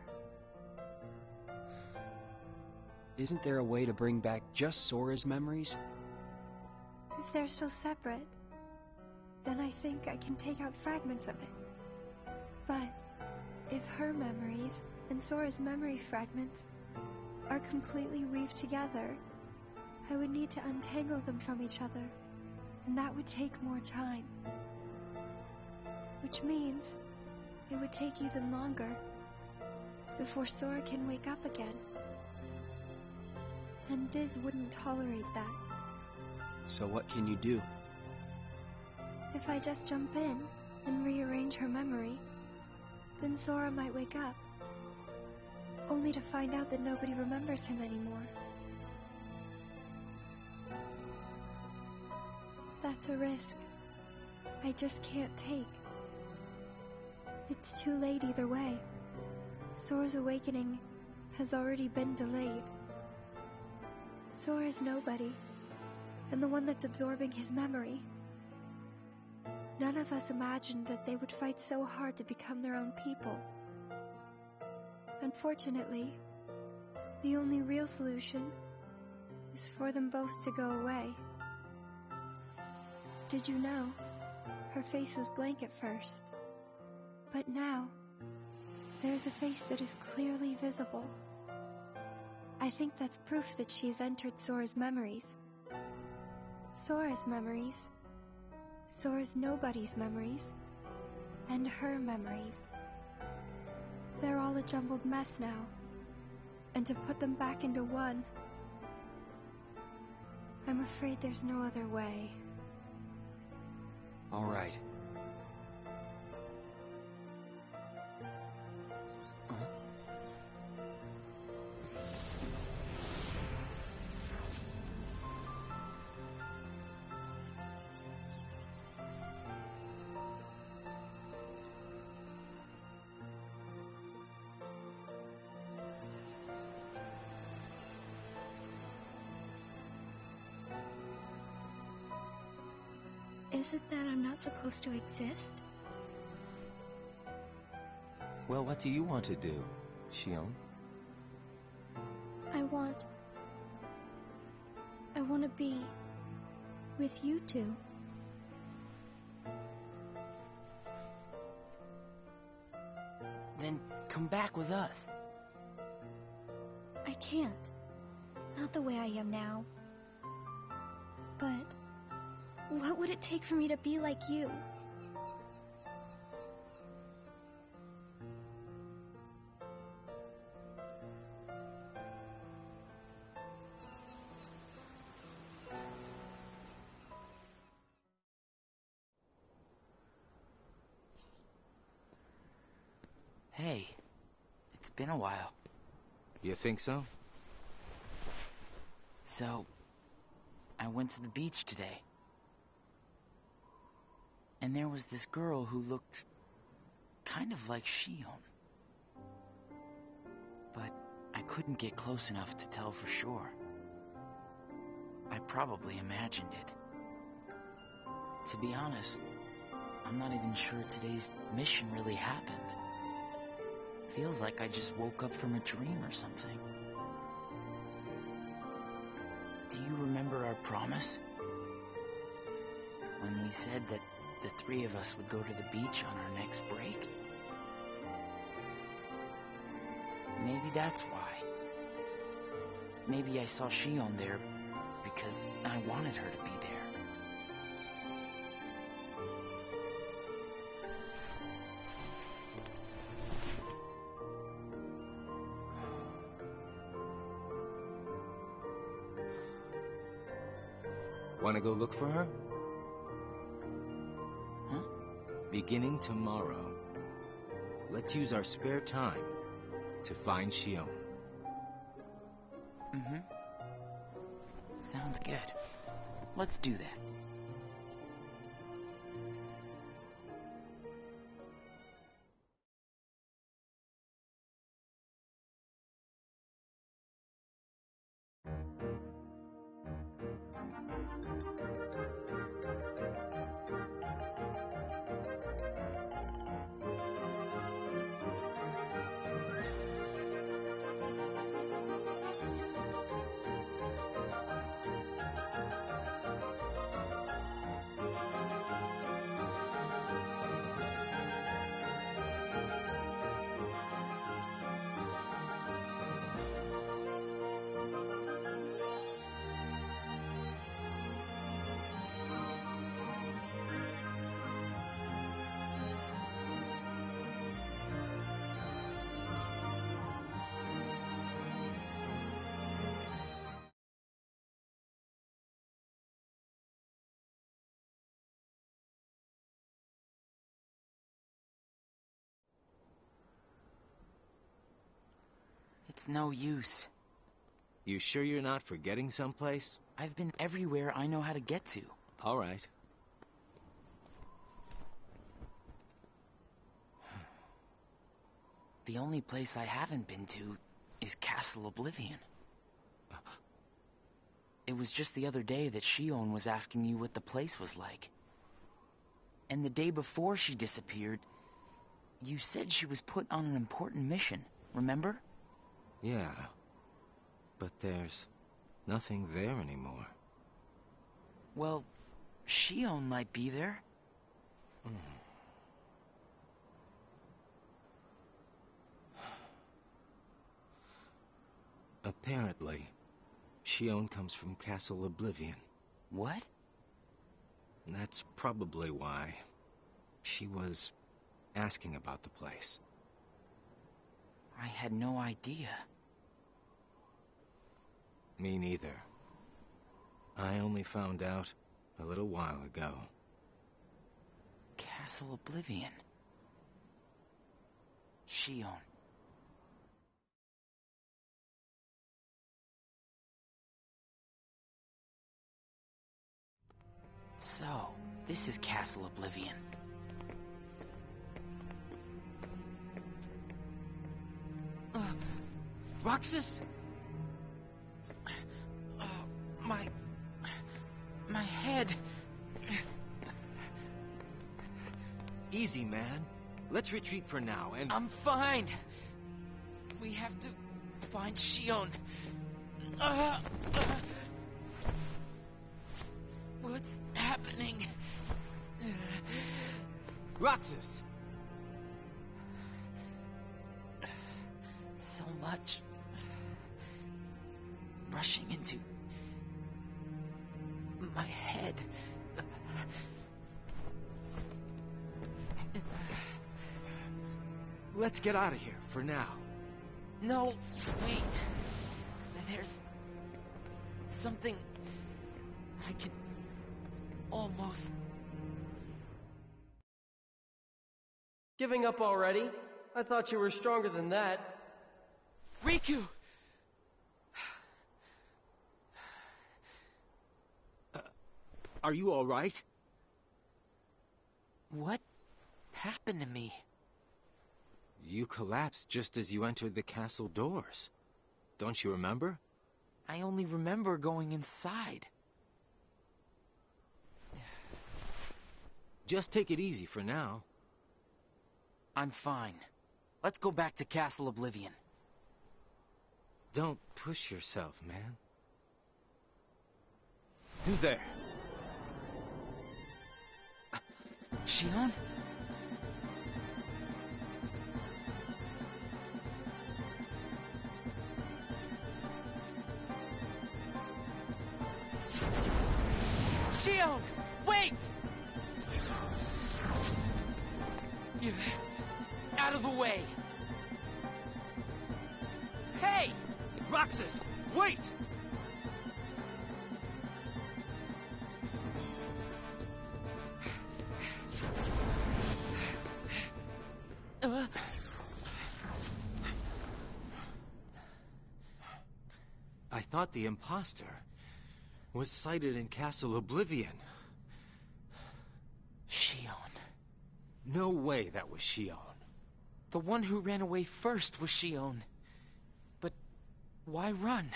Speaker 6: Isn't there a way to bring back just Sora's memories?
Speaker 4: If they're still separate, then I think I can take out fragments of it. But if her memories and Sora's memory fragments are completely weaved together, I would need to untangle them from each other, and that would take more time. Which means it would take even longer before Sora can wake up again. And Diz wouldn't tolerate that.
Speaker 6: So what can you do?
Speaker 4: If I just jump in and rearrange her memory, then Sora might wake up, only to find out that nobody remembers him anymore. That's a risk I just can't take. It's too late either way. Sora's awakening has already been delayed. Sora's nobody, and the one that's absorbing his memory. None of us imagined that they would fight so hard to become their own people. Unfortunately, the only real solution is for them both to go away. Did you know? Her face was blank at first. But now, there's a face that is clearly visible. I think that's proof that she has entered Sora's memories. Sora's memories. Sora's nobody's memories. And her memories. They're all a jumbled mess now. And to put them back into one, I'm afraid there's no other way.
Speaker 6: All right.
Speaker 4: Is it that I'm not supposed to exist?
Speaker 2: Well, what do you want to do, Xion?
Speaker 4: I want to be with you two.
Speaker 3: Then come back with us.
Speaker 4: I can't. Not the way I am now. But what would it take for me to be like you?
Speaker 3: Hey, it's been a while.
Speaker 2: You think so?
Speaker 3: So, I went to the beach today. And there was this girl who looked kind of like Shion. But I couldn't get close enough to tell for sure. I probably imagined it. To be honest, I'm not even sure today's mission really happened. Feels like I just woke up from a dream or something. Do you remember our promise? When we said that the three of us would go to the beach on our next break? Maybe that's why. Maybe I saw Shion there because I wanted her to be there.
Speaker 2: Want to go look for her?
Speaker 3: Huh?
Speaker 2: Beginning tomorrow, let's use our spare time to find Shion.
Speaker 3: Mm-hmm. Sounds good. Let's do that. It's no use.
Speaker 2: You sure you're not forgetting someplace?
Speaker 3: I've been everywhere I know how to get to.
Speaker 2: All right.
Speaker 3: The only place I haven't been to is Castle Oblivion. It was just the other day that Shion was asking you what the place was like. And the day before she disappeared, you said she was put on an important mission, remember?
Speaker 2: Yeah, but there's nothing there anymore.
Speaker 3: Well, Shion might be there.
Speaker 2: Apparently, Shion comes from Castle Oblivion.
Speaker 3: What?
Speaker 2: And that's probably why she was asking about the place.
Speaker 3: I had no idea.
Speaker 2: Me neither. I only found out a little while ago.
Speaker 3: Castle Oblivion. Shion. So, this is Castle Oblivion. Roxas? My head.
Speaker 2: Easy, man. Let's retreat for now, and...
Speaker 3: I'm fine. We have to find Shion. What's happening?
Speaker 2: Roxas!
Speaker 3: So much. rushing into my head.
Speaker 10: Let's get out of here for now.
Speaker 3: No, wait. There's something I can almost...
Speaker 9: Giving up already? I thought you were stronger than that.
Speaker 3: Riku!
Speaker 10: Are you all right?
Speaker 3: What happened to me?
Speaker 2: You collapsed just as you entered the castle doors. Don't you remember?
Speaker 3: I only remember going inside.
Speaker 2: Just take it easy for now.
Speaker 3: I'm fine. Let's go back to Castle Oblivion.
Speaker 2: Don't push yourself, man.
Speaker 10: Who's there?
Speaker 3: Shion? Shion! Wait! Out of the way! Hey!
Speaker 10: Roxas, wait!
Speaker 2: I thought the imposter was sighted in Castle Oblivion.
Speaker 3: Shion.
Speaker 2: No way that was Shion.
Speaker 3: The one who ran away first was Shion. But why run?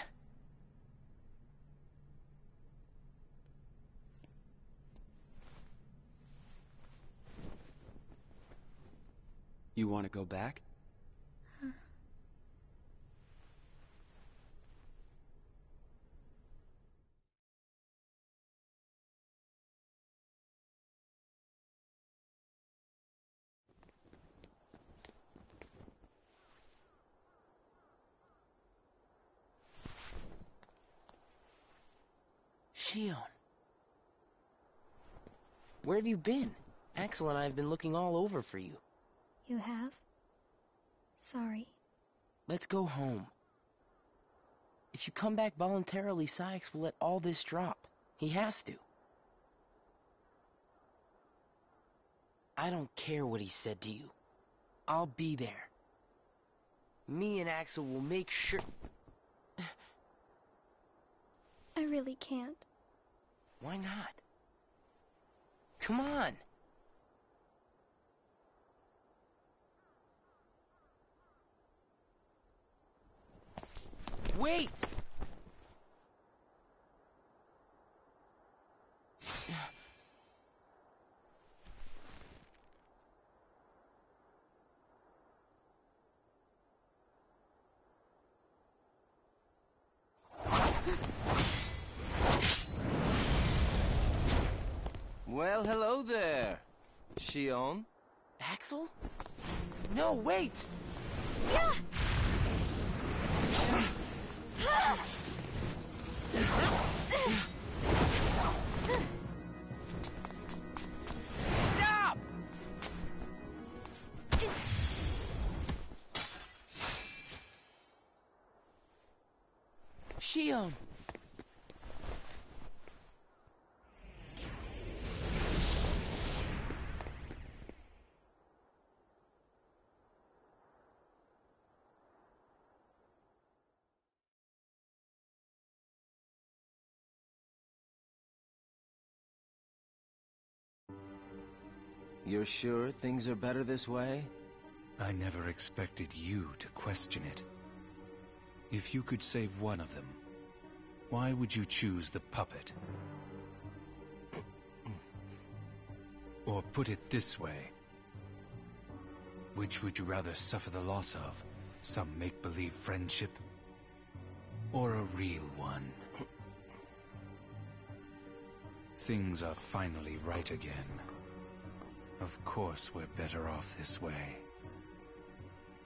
Speaker 6: You want to go back?
Speaker 3: Shion. Where have you been? Axel and I have been looking all over for you.
Speaker 4: You have? Sorry.
Speaker 3: Let's go home. If you come back voluntarily, Saïx will let all this drop. He has to. I don't care what he said to you. I'll be there. Me and Axel will make sure...
Speaker 4: I really can't.
Speaker 3: Why not? Come on. Wait!
Speaker 2: Well, hello there, Shion.
Speaker 3: Axel? No, wait! Stop! Shion!
Speaker 2: You're sure things are better this way?
Speaker 1: I never expected you to question it. If you could save one of them, why would you choose the puppet? Or put it this way, which would you rather suffer the loss of? Some make-believe friendship? Or a real one? Things are finally right again. Of course we're better off this way.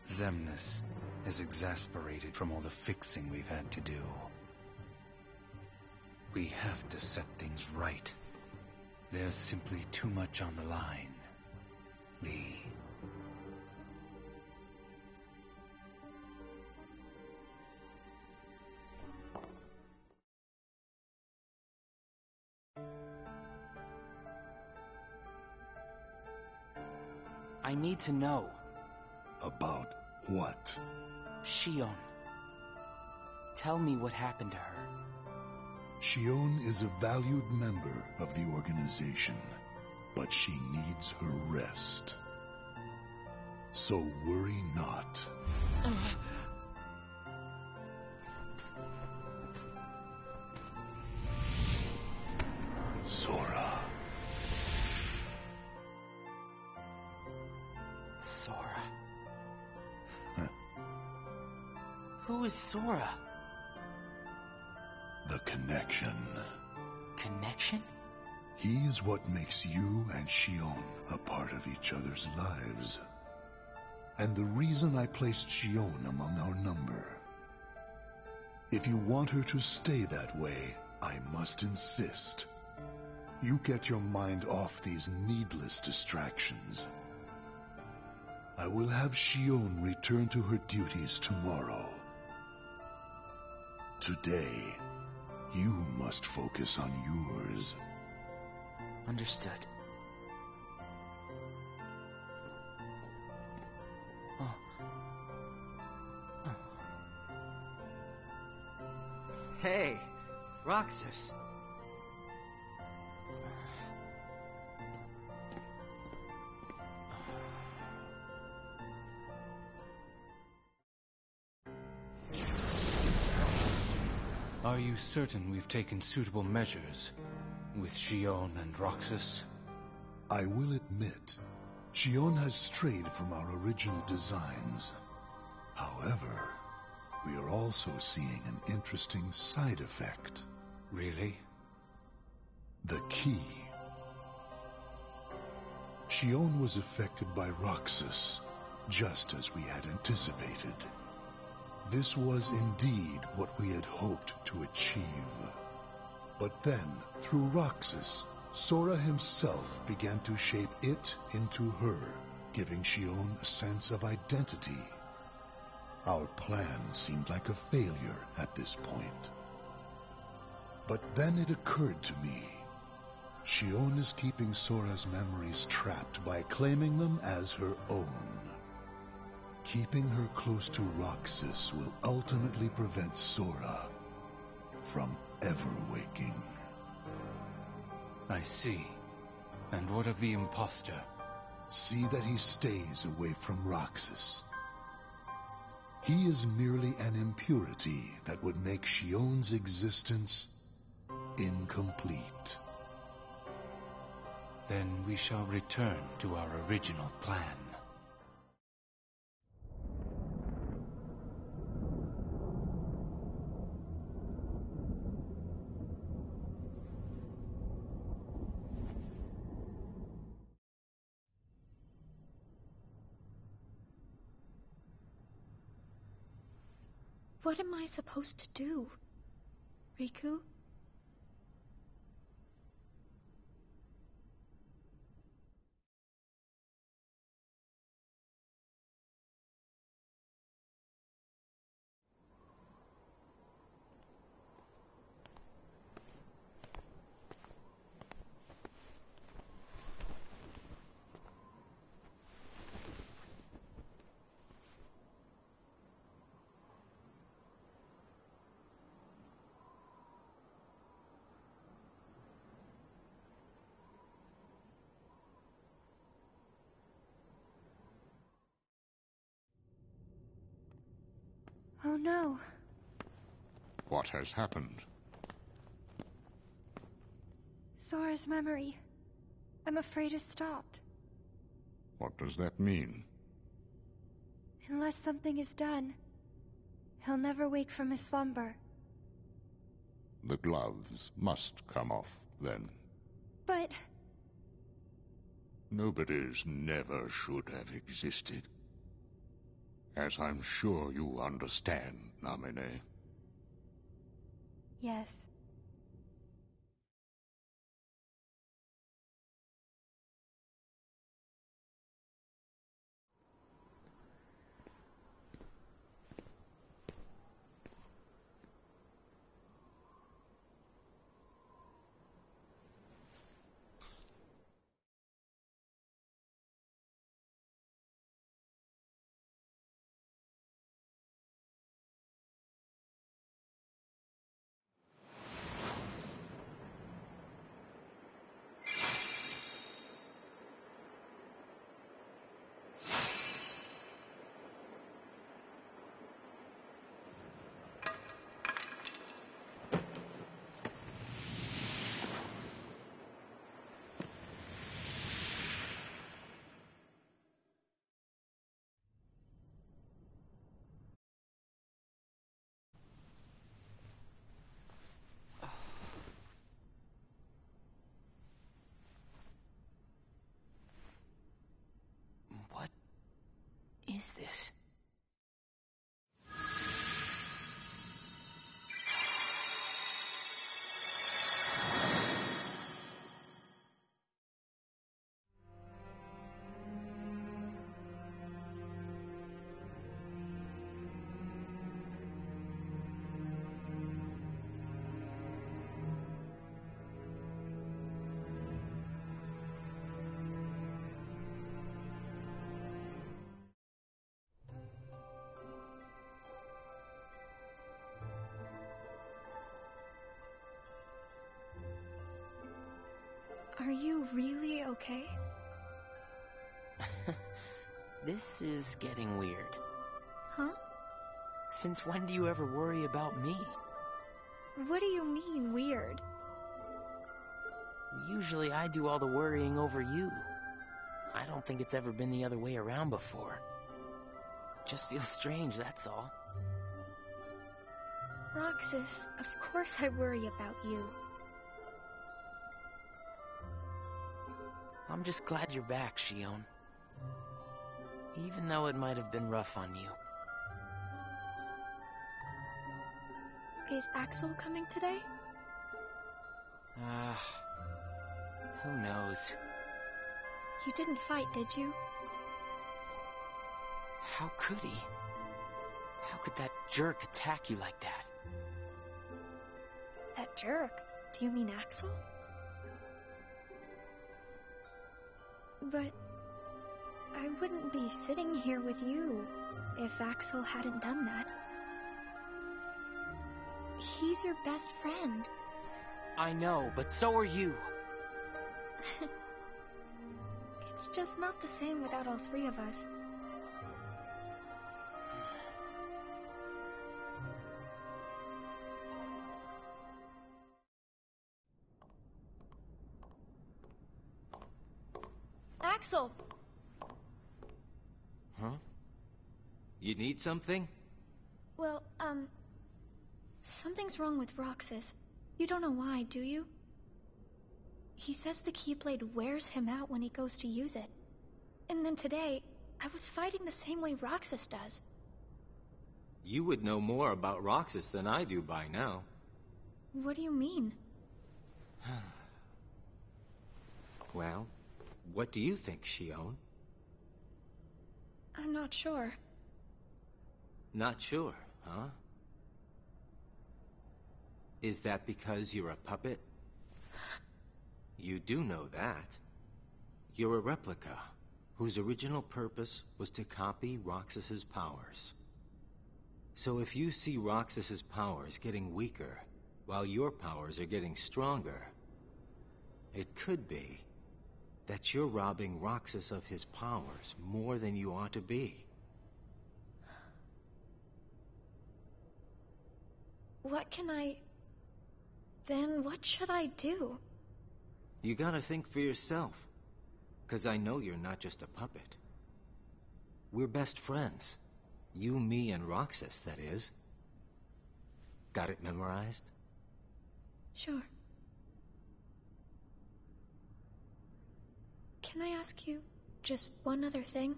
Speaker 1: Xemnas is exasperated from all the fixing we've had to do. We have to set things right. There's simply too much on the line, Lee.
Speaker 3: I need to know.
Speaker 5: About what?
Speaker 3: Shion. Tell me what happened to her.
Speaker 5: Shion is a valued member of the organization, but she needs her rest. So worry not. Sora.
Speaker 3: Sora. Who is Sora?
Speaker 5: The connection.
Speaker 3: Connection?
Speaker 5: He is what makes you and Shion a part of each other's lives. And the reason I placed Shion among our number. If you want her to stay that way, I must insist. You get your mind off these needless distractions. I will have Shion return to her duties tomorrow. Today, you must focus on yours.
Speaker 3: Understood. Oh. Oh.
Speaker 9: Hey, Roxas.
Speaker 1: Are you certain we've taken suitable measures with Shion and Roxas?
Speaker 5: I will admit, Shion has strayed from our original designs. However, we are also seeing an interesting side effect.
Speaker 1: Really?
Speaker 5: The key. Shion was affected by Roxas, just as we had anticipated. This was indeed what we had hoped to achieve. But then, through Roxas, Sora himself began to shape it into her, giving Shion a sense of identity. Our plan seemed like a failure at this point. But then it occurred to me. Shion is keeping Sora's memories trapped by claiming them as her own. Keeping her close to Roxas will ultimately prevent Sora from ever waking.
Speaker 1: I see. And what of the imposter?
Speaker 5: See that he stays away from Roxas. He is merely an impurity that would make Shion's existence incomplete.
Speaker 1: Then we shall return to our original plan.
Speaker 4: What am I supposed to do, Riku? Oh no.
Speaker 11: What has happened?
Speaker 4: Sora's memory. I'm afraid it's stopped.
Speaker 11: What does that mean?
Speaker 4: Unless something is done, he'll never wake from his slumber.
Speaker 11: The gloves must come off, then.
Speaker 4: But...
Speaker 11: Nobody's never should have existed. As I'm sure you understand, Namine.
Speaker 4: Yes.
Speaker 3: is this?
Speaker 4: Are you really okay?
Speaker 3: This is getting weird.
Speaker 4: Huh?
Speaker 3: Since when do you ever worry about me?
Speaker 4: What do you mean, weird?
Speaker 3: Usually I do all the worrying over you. I don't think it's ever been the other way around before. Just feels strange, that's all.
Speaker 4: Roxas, of course I worry about you.
Speaker 3: I'm just glad you're back, Xion. Even though it might have been rough on you.
Speaker 4: Is Axel coming today?
Speaker 3: Who knows?
Speaker 4: You didn't fight, did you?
Speaker 3: How could he? How could that jerk attack you like that?
Speaker 4: That jerk? Do you mean Axel? But I wouldn't be sitting here with you if Axel hadn't done that. He's your best friend.
Speaker 3: I know, but so are you.
Speaker 4: It's just not the same without all three of us. Axel!
Speaker 2: Huh? You need something?
Speaker 4: Well, something's wrong with Roxas. You don't know why, do you? He says the Keyblade wears him out when he goes to use it. And then today, I was fighting the same way Roxas does.
Speaker 2: You would know more about Roxas than I do by now.
Speaker 4: What do you mean?
Speaker 2: Well, what do you think, Xion?
Speaker 4: I'm not sure.
Speaker 2: Not sure, huh? Is that because you're a puppet? You do know that. You're a replica, whose original purpose was to copy Roxas's powers. So if you see Roxas's powers getting weaker, while your powers are getting stronger, it could be that you're robbing Roxas of his powers more than you ought to be.
Speaker 4: Then what should I do?
Speaker 2: You gotta think for yourself, 'cause I know you're not just a puppet. We're best friends. You, me, and Roxas, that is. Got it memorized?
Speaker 4: Sure. Can I ask you just one other thing?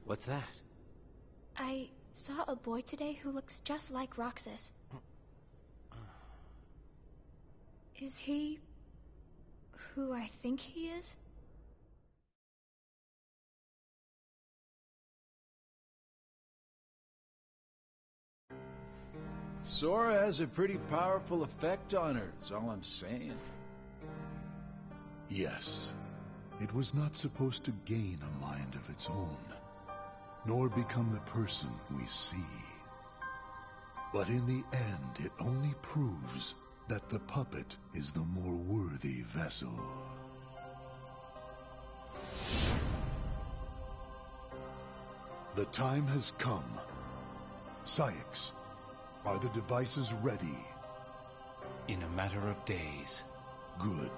Speaker 2: What's that?
Speaker 4: I saw a boy today who looks just like Roxas. Is he who I think he is?
Speaker 8: Sora has a pretty powerful effect on her, is all I'm saying.
Speaker 5: Yes, it was not supposed to gain a mind of its own, nor become the person we see. But in the end, it only proves that the puppet is the more worthy vessel. The time has come. Saïx, are the devices ready?
Speaker 1: In a matter of days.
Speaker 5: Good.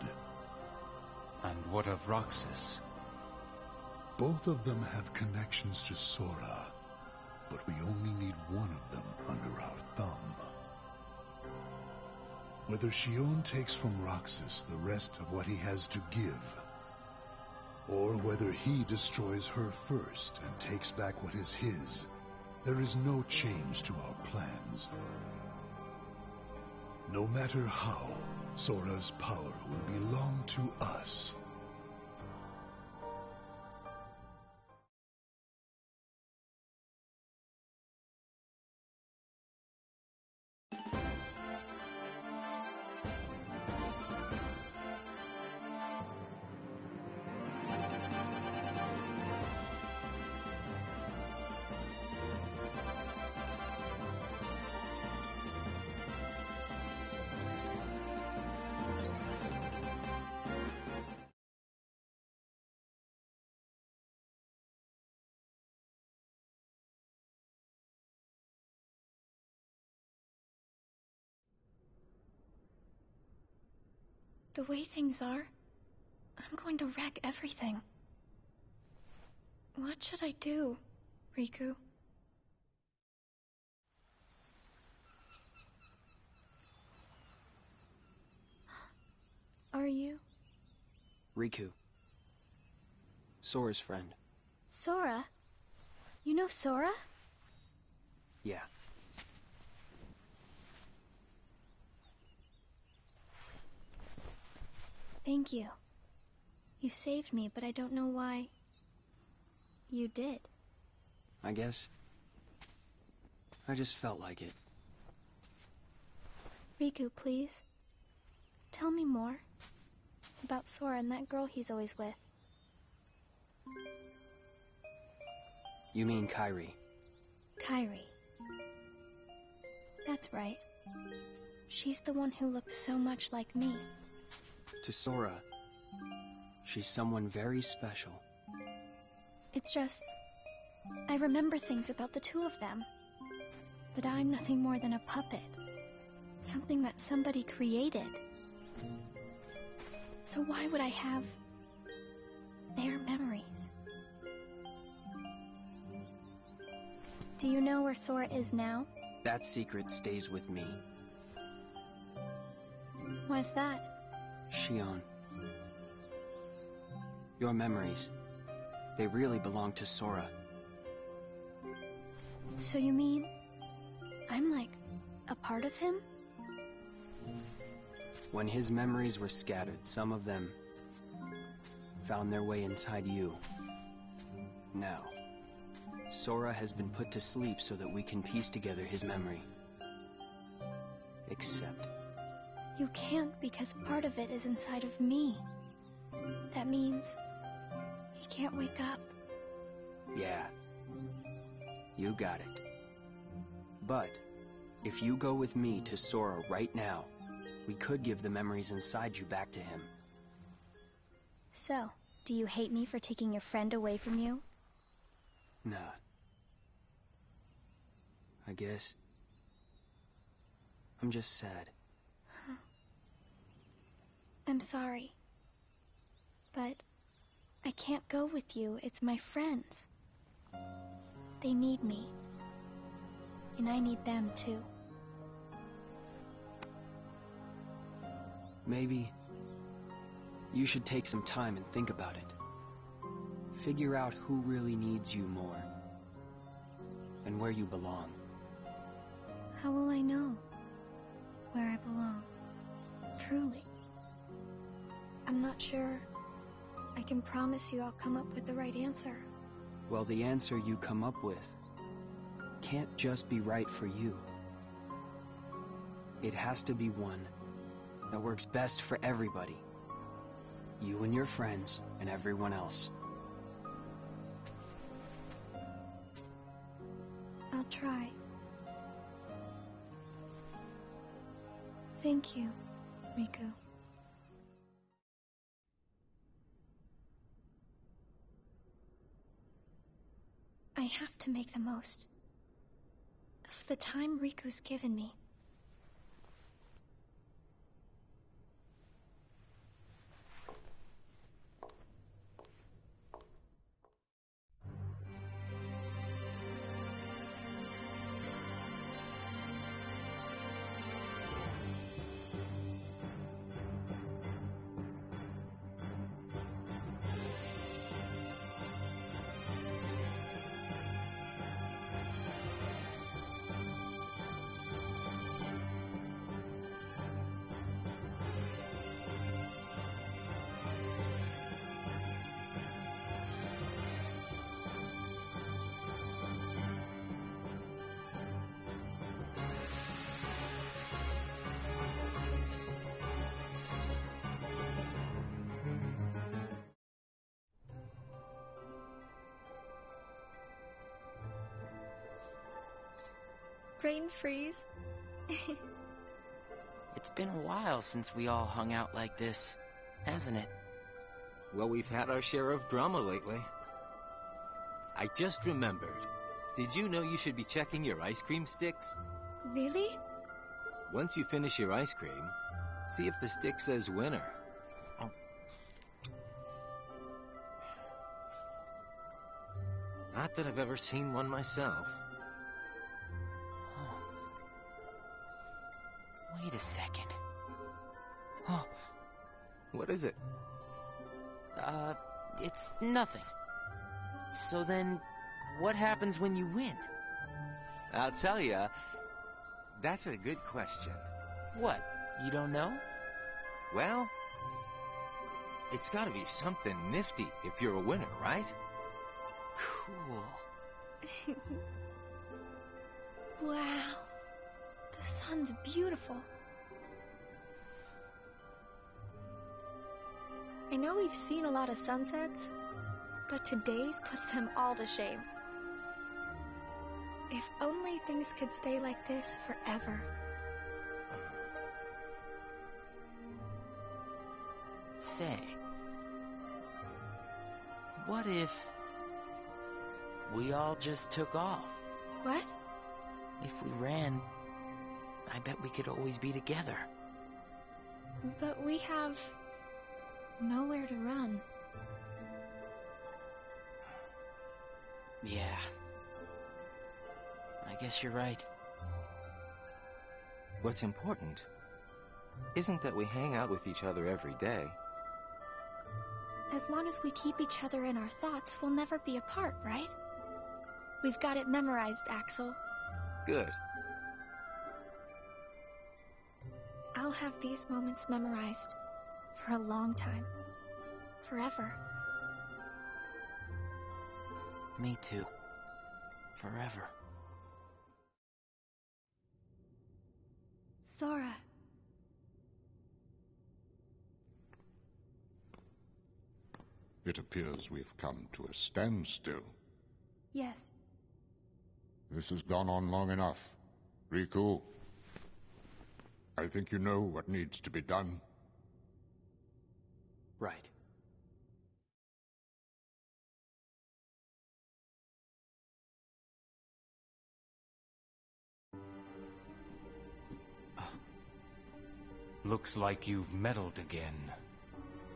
Speaker 1: And what of Roxas?
Speaker 5: Both of them have connections to Sora, but we only need one of them under our thumb. Whether Xion takes from Roxas the rest of what he has to give, or whether he destroys her first and takes back what is his, there is no change to our plans. No matter how, Sora's power will belong to us.
Speaker 4: The way things are, I'm going to wreck everything. What should I do, Riku? Are you?
Speaker 6: Riku. Sora's friend.
Speaker 4: Sora? You know Sora?
Speaker 6: Yeah.
Speaker 4: Thank you. You saved me, but I don't know why you did.
Speaker 6: I guess I just felt like it.
Speaker 4: Riku, please. Tell me more about Sora and that girl he's always with.
Speaker 6: You mean Kairi?
Speaker 4: Kairi. That's right. She's the one who looks so much like me.
Speaker 6: To Sora, she's someone very special.
Speaker 4: It's just, I remember things about the two of them. But I'm nothing more than a puppet. Something that somebody created. So why would I have their memories? Do you know where Sora is now?
Speaker 6: That secret stays with me.
Speaker 4: Why's that?
Speaker 6: Xion. Your memories, they really belong to Sora.
Speaker 4: So you mean I'm like a part of him?
Speaker 6: When his memories were scattered, some of them found their way inside you. Now, Sora has been put to sleep so that we can piece together his memory. Except...
Speaker 4: You can't, because part of it is inside of me. That means he can't wake up.
Speaker 6: Yeah. You got it. But if you go with me to Sora right now, we could give the memories inside you back to him.
Speaker 4: So, do you hate me for taking your friend away from you?
Speaker 6: Nah. I guess I'm just sad.
Speaker 4: I'm sorry. But I can't go with you. It's my friends. They need me. And I need them too.
Speaker 6: Maybe you should take some time and think about it. Figure out who really needs you more. And where you belong.
Speaker 4: How will I know where I belong? Truly. I'm not sure I can promise you I'll come up with the right answer.
Speaker 6: Well, the answer you come up with can't just be right for you. It has to be one that works best for everybody. You and your friends and everyone else.
Speaker 4: I'll try. Thank you, Riku. I have to make the most of the time Riku's given me. brain freeze.
Speaker 3: It's been a while since we all hung out like this, hasn't it?
Speaker 2: Well, we've had our share of drama lately. I just remembered. Did you know you should be checking your ice cream sticks?
Speaker 4: Really?
Speaker 2: Once you finish your ice cream, see if the stick says winner. Oh. Not that I've ever seen one myself.
Speaker 3: Huh. Wait a second. Oh.
Speaker 2: What is it?
Speaker 3: It's nothing. So then, what happens when you win?
Speaker 2: I'll tell ya. That's a good question.
Speaker 3: What? You don't know?
Speaker 2: Well, it's gotta be something nifty if you're a winner, right?
Speaker 3: Cool.
Speaker 4: Wow. The sun's beautiful. I know we've seen a lot of sunsets, but today's puts them all to shame. If only things could stay like this forever.
Speaker 3: Say, what if we all just took off?
Speaker 4: What?
Speaker 3: If we ran, I bet we could always be together.
Speaker 4: But we have nowhere to run.
Speaker 3: Yeah. I guess you're right.
Speaker 2: What's important isn't that we hang out with each other every day.
Speaker 4: As long as we keep each other in our thoughts, we'll never be apart, right? We've got it memorized, Axel.
Speaker 2: Good.
Speaker 4: I'll have these moments memorized for a long time. Forever.
Speaker 3: Me too. Forever.
Speaker 4: Sora.
Speaker 11: It appears we've come to a standstill.
Speaker 4: Yes.
Speaker 11: This has gone on long enough. Riku, I think you know what needs to be done.
Speaker 3: Right.
Speaker 1: Looks like you've meddled again.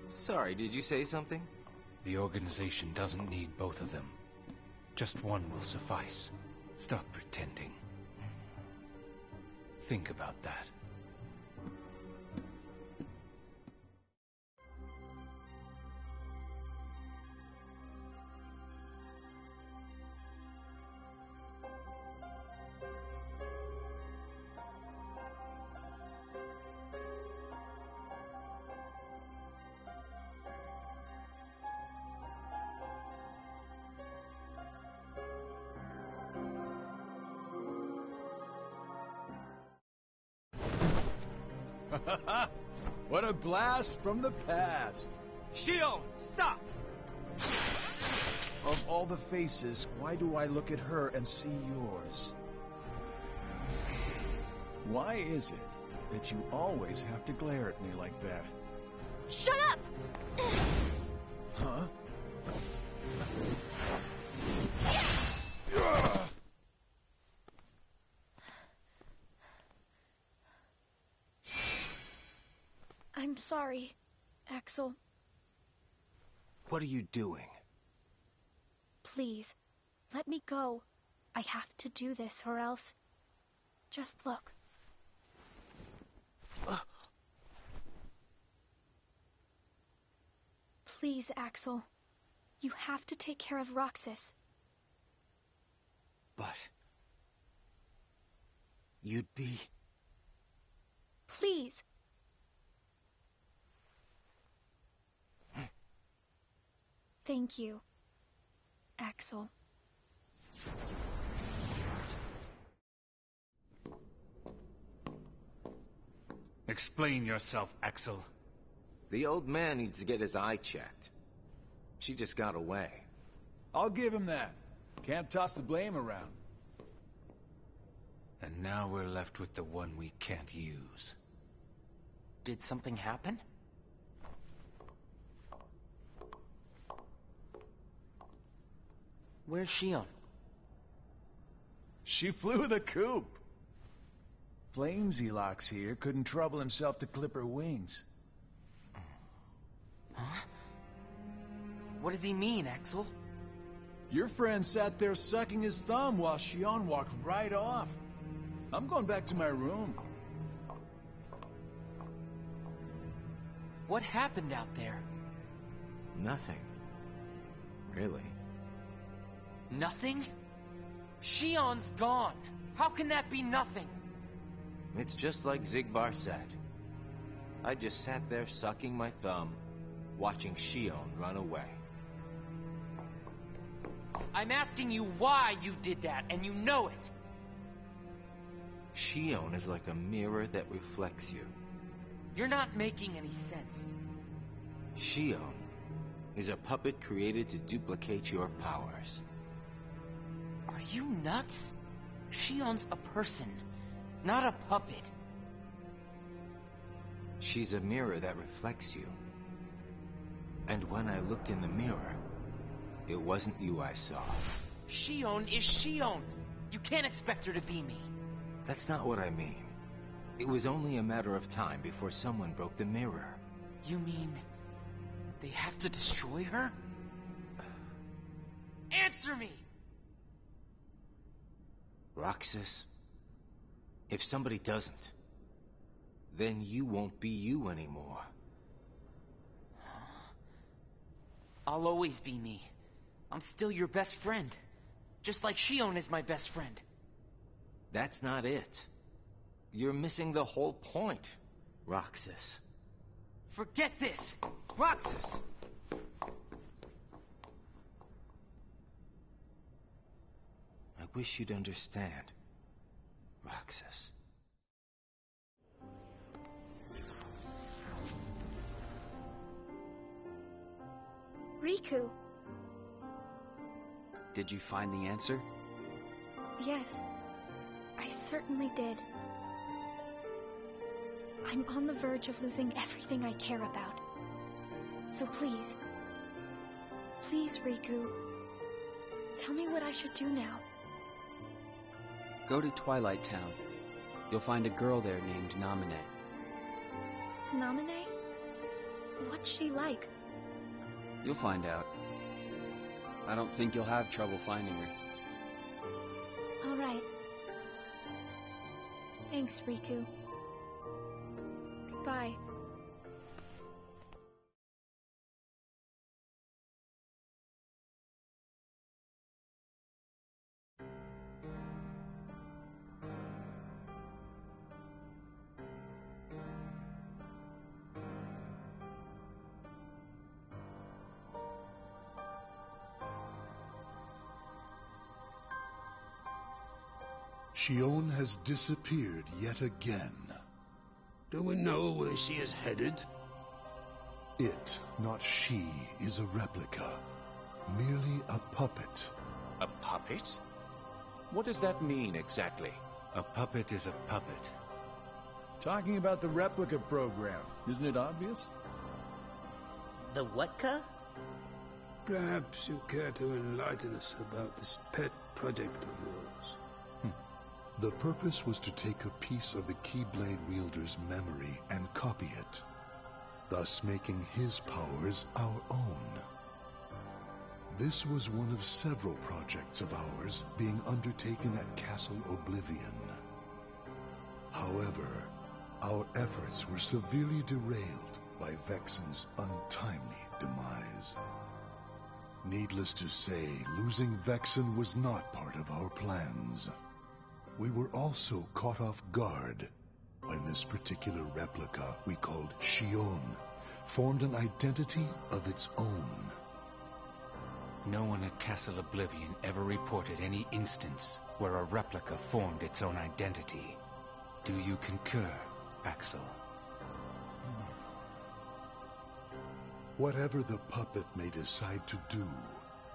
Speaker 2: Sorry, did you say something?
Speaker 1: The organization doesn't need both of them. Just one will suffice. Stop pretending. Think about that.
Speaker 8: What a blast from the past!
Speaker 10: Shion, stop!
Speaker 8: Of all the faces, why do I look at her and see yours? Why is it that you always have to glare at me like that?
Speaker 4: Shut up!
Speaker 8: Huh?
Speaker 4: I'm sorry, Axel.
Speaker 2: What are you doing?
Speaker 4: Please, let me go. I have to do this or else... Just look. Please, Axel. You have to take care of Roxas.
Speaker 2: But... you'd be...
Speaker 4: Please. Thank you, Axel.
Speaker 1: Explain yourself, Axel.
Speaker 2: The old man needs to get his eye checked. She just got away.
Speaker 8: I'll give him that. Can't toss the blame around.
Speaker 1: And now we're left with the one we can't use.
Speaker 3: Did something happen? Where's Shion?
Speaker 8: She flew the coop. Flamesy here couldn't trouble himself to clip her wings.
Speaker 3: Huh? What does he mean, Axel?
Speaker 8: Your friend sat there sucking his thumb while Shion walked right off. I'm going back to my room.
Speaker 3: What happened out there?
Speaker 2: Nothing. Really.
Speaker 3: Nothing? Shion's gone. How can that be nothing?
Speaker 2: It's just like Xigbar said. I just sat there sucking my thumb, watching Shion run away.
Speaker 3: I'm asking you why you did that, and you know it.
Speaker 2: Shion is like a mirror that reflects you.
Speaker 3: You're not making any sense.
Speaker 2: Shion is a puppet created to duplicate your powers.
Speaker 3: Are you nuts? Shion's a person, not a puppet.
Speaker 2: She's a mirror that reflects you. And when I looked in the mirror, it wasn't you I saw.
Speaker 3: Shion is Shion. You can't expect her to be me.
Speaker 2: That's not what I mean. It was only a matter of time before someone broke the mirror.
Speaker 3: You mean they have to destroy her? Answer me!
Speaker 2: Roxas, if somebody doesn't, then you won't be you anymore.
Speaker 3: I'll always be me. I'm still your best friend. Just like Shion is my best friend.
Speaker 2: That's not it. You're missing the whole point, Roxas.
Speaker 3: Forget this! Roxas!
Speaker 2: I wish you'd understand, Roxas.
Speaker 4: Riku.
Speaker 6: Did you find the answer?
Speaker 4: Yes, I certainly did. I'm on the verge of losing everything I care about. So please, please, Riku, tell me what I should do now.
Speaker 6: Go to Twilight Town. You'll find a girl there named Namine.
Speaker 4: Namine? What's she like?
Speaker 6: You'll find out. I don't think you'll have trouble finding her.
Speaker 4: All right. Thanks, Riku. Goodbye.
Speaker 5: Shion has disappeared yet again.
Speaker 10: Do we know where she is headed?
Speaker 5: It, not she, is a replica. Merely a puppet.
Speaker 12: A puppet? What does that mean exactly?
Speaker 1: A puppet is a puppet.
Speaker 8: Talking about the replica program, isn't it obvious?
Speaker 9: The what-ca?
Speaker 10: Perhaps you care to enlighten us about this pet project of yours.
Speaker 5: The purpose was to take a piece of the Keyblade wielder's memory and copy it, thus making his powers our own. This was one of several projects of ours being undertaken at Castle Oblivion. However, our efforts were severely derailed by Vexen's untimely demise. Needless to say, losing Vexen was not part of our plans. We were also caught off guard when this particular replica we called Shion formed an identity of its own.
Speaker 1: No one at Castle Oblivion ever reported any instance where a replica formed its own identity. Do you concur, Axel?
Speaker 5: Whatever the puppet may decide to do,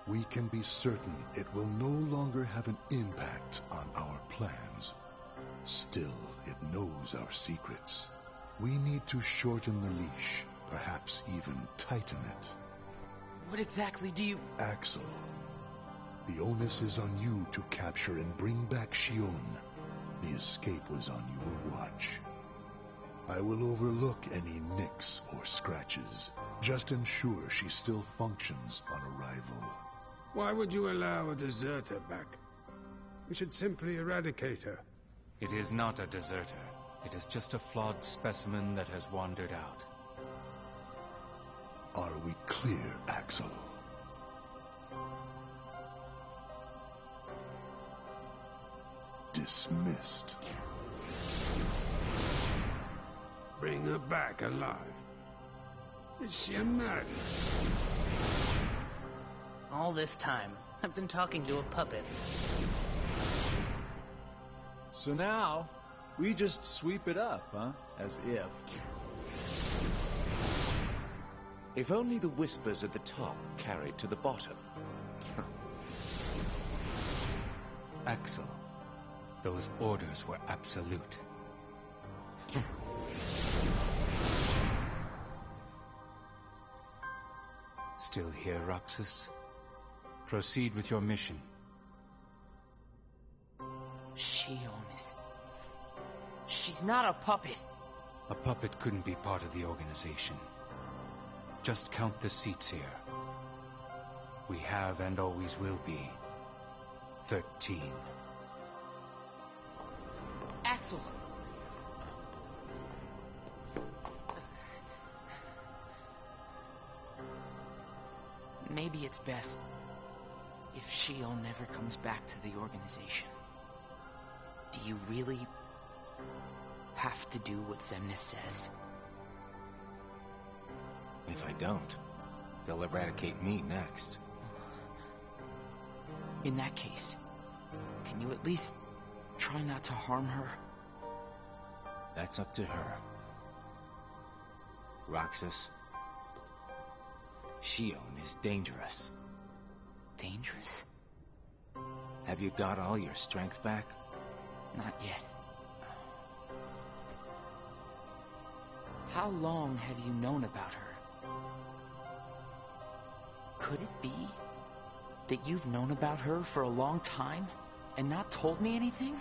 Speaker 5: we can be certain it will no longer have an impact on our plans. Still, it knows our secrets. We need to shorten the leash, perhaps even tighten it.
Speaker 3: What exactly do you...
Speaker 5: Axel, the onus is on you to capture and bring back Xion. The escape was on your watch. I will overlook any nicks or scratches. Just ensure she still functions on arrival.
Speaker 13: Why would you allow a deserter back? We should simply eradicate her.
Speaker 1: It is not a deserter. It is just a flawed specimen that has wandered out.
Speaker 5: Are we clear, Axel? Dismissed.
Speaker 13: Bring her back alive. Is she a madness?
Speaker 14: All this time, I've been talking to a puppet.
Speaker 8: So now, we just sweep it up, huh? As if.
Speaker 12: If only the whispers at the top carried to the bottom.
Speaker 1: Axel, those orders were absolute. Still here, Roxas? Proceed with your mission.
Speaker 3: Xion is... She's not a puppet.
Speaker 1: A puppet couldn't be part of the organization. Just count the seats here. We have and always will be 13.
Speaker 3: Axel! Maybe it's best if Xion never comes back to the organization. Do you really have to do what Xemnas says?
Speaker 2: If I don't, they'll eradicate me next.
Speaker 3: In that case, can you at least try not to harm her?
Speaker 2: That's up to her. Roxas, Xion is dangerous.
Speaker 3: Dangerous?
Speaker 2: Have you got all your strength back?
Speaker 3: Not yet. How long have you known about her? Could it be that you've known about her for a long time and not told me anything?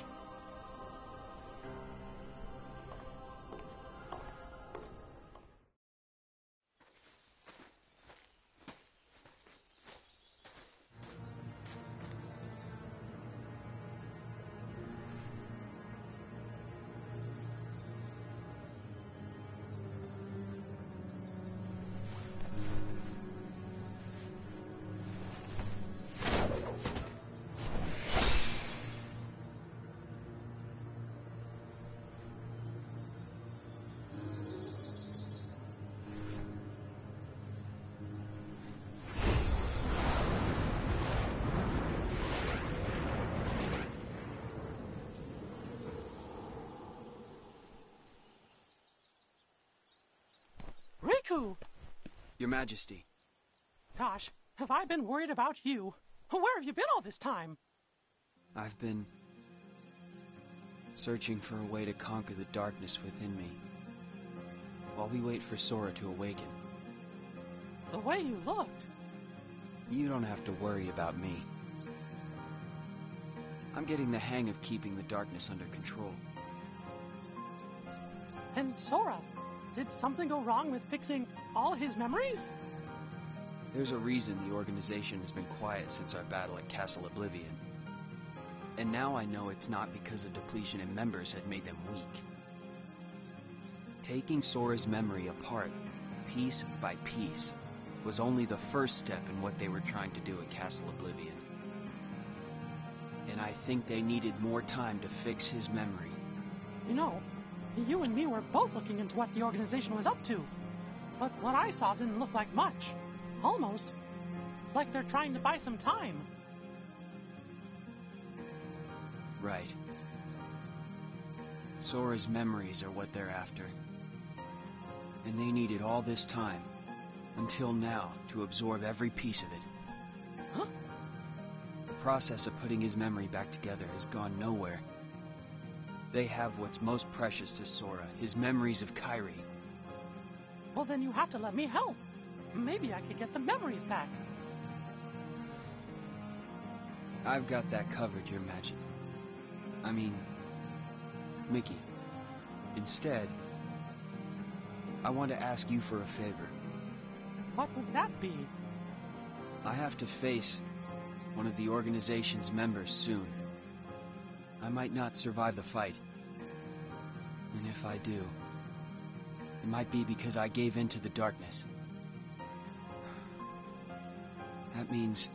Speaker 15: Riku!
Speaker 6: Your Majesty.
Speaker 15: Gosh, have I been worried about you? Where have you been all this time?
Speaker 6: I've been searching for a way to conquer the darkness within me, while we wait for Sora to awaken.
Speaker 15: The way you looked.
Speaker 6: You don't have to worry about me. I'm getting the hang of keeping the darkness under control.
Speaker 15: And Sora, did something go wrong with fixing all his memories?
Speaker 6: There's a reason the organization has been quiet since our battle at Castle Oblivion. And now I know it's not because a depletion in members had made them weak. Taking Sora's memory apart, piece by piece, was only the first step in what they were trying to do at Castle Oblivion. And I think they needed more time to fix his memory.
Speaker 15: You know, you and me were both looking into what the organization was up to. But what I saw didn't look like much. Almost like they're trying to buy some time.
Speaker 6: Right. Sora's memories are what they're after. And they needed all this time, until now, to absorb every piece of it.
Speaker 15: Huh?
Speaker 6: The process of putting his memory back together has gone nowhere. They have what's most precious to Sora, his memories of Kairi.
Speaker 15: Well, then you have to let me help. Maybe I could get the memories back.
Speaker 6: I've got that covered, Your Majesty. I mean, Mickey. Instead, I want to ask you for a favor.
Speaker 15: What would that be?
Speaker 6: I have to face one of the organization's members soon. I might not survive the fight. And if I do, it might be because I gave in to the darkness. That means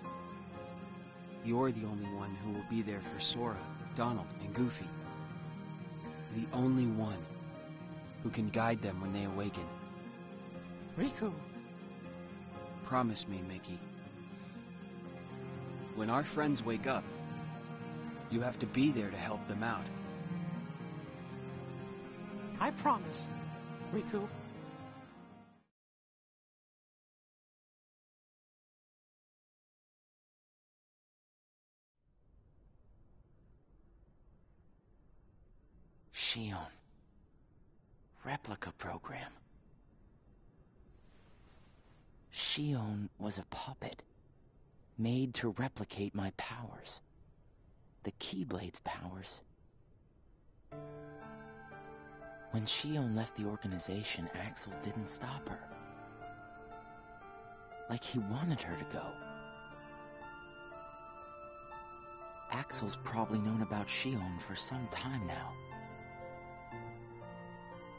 Speaker 6: you're the only one who will be there for Sora, Donald, and Goofy. The only one who can guide them when they awaken.
Speaker 15: Riku.
Speaker 6: Promise me, Mickey. When our friends wake up, you have to be there to help them out.
Speaker 15: I promise, Riku.
Speaker 3: Xion. Replica program. Xion was a puppet, made to replicate my powers. The Keyblade's powers. When Xion left the organization, Axel didn't stop her. Like he wanted her to go. Axel's probably known about Xion for some time now,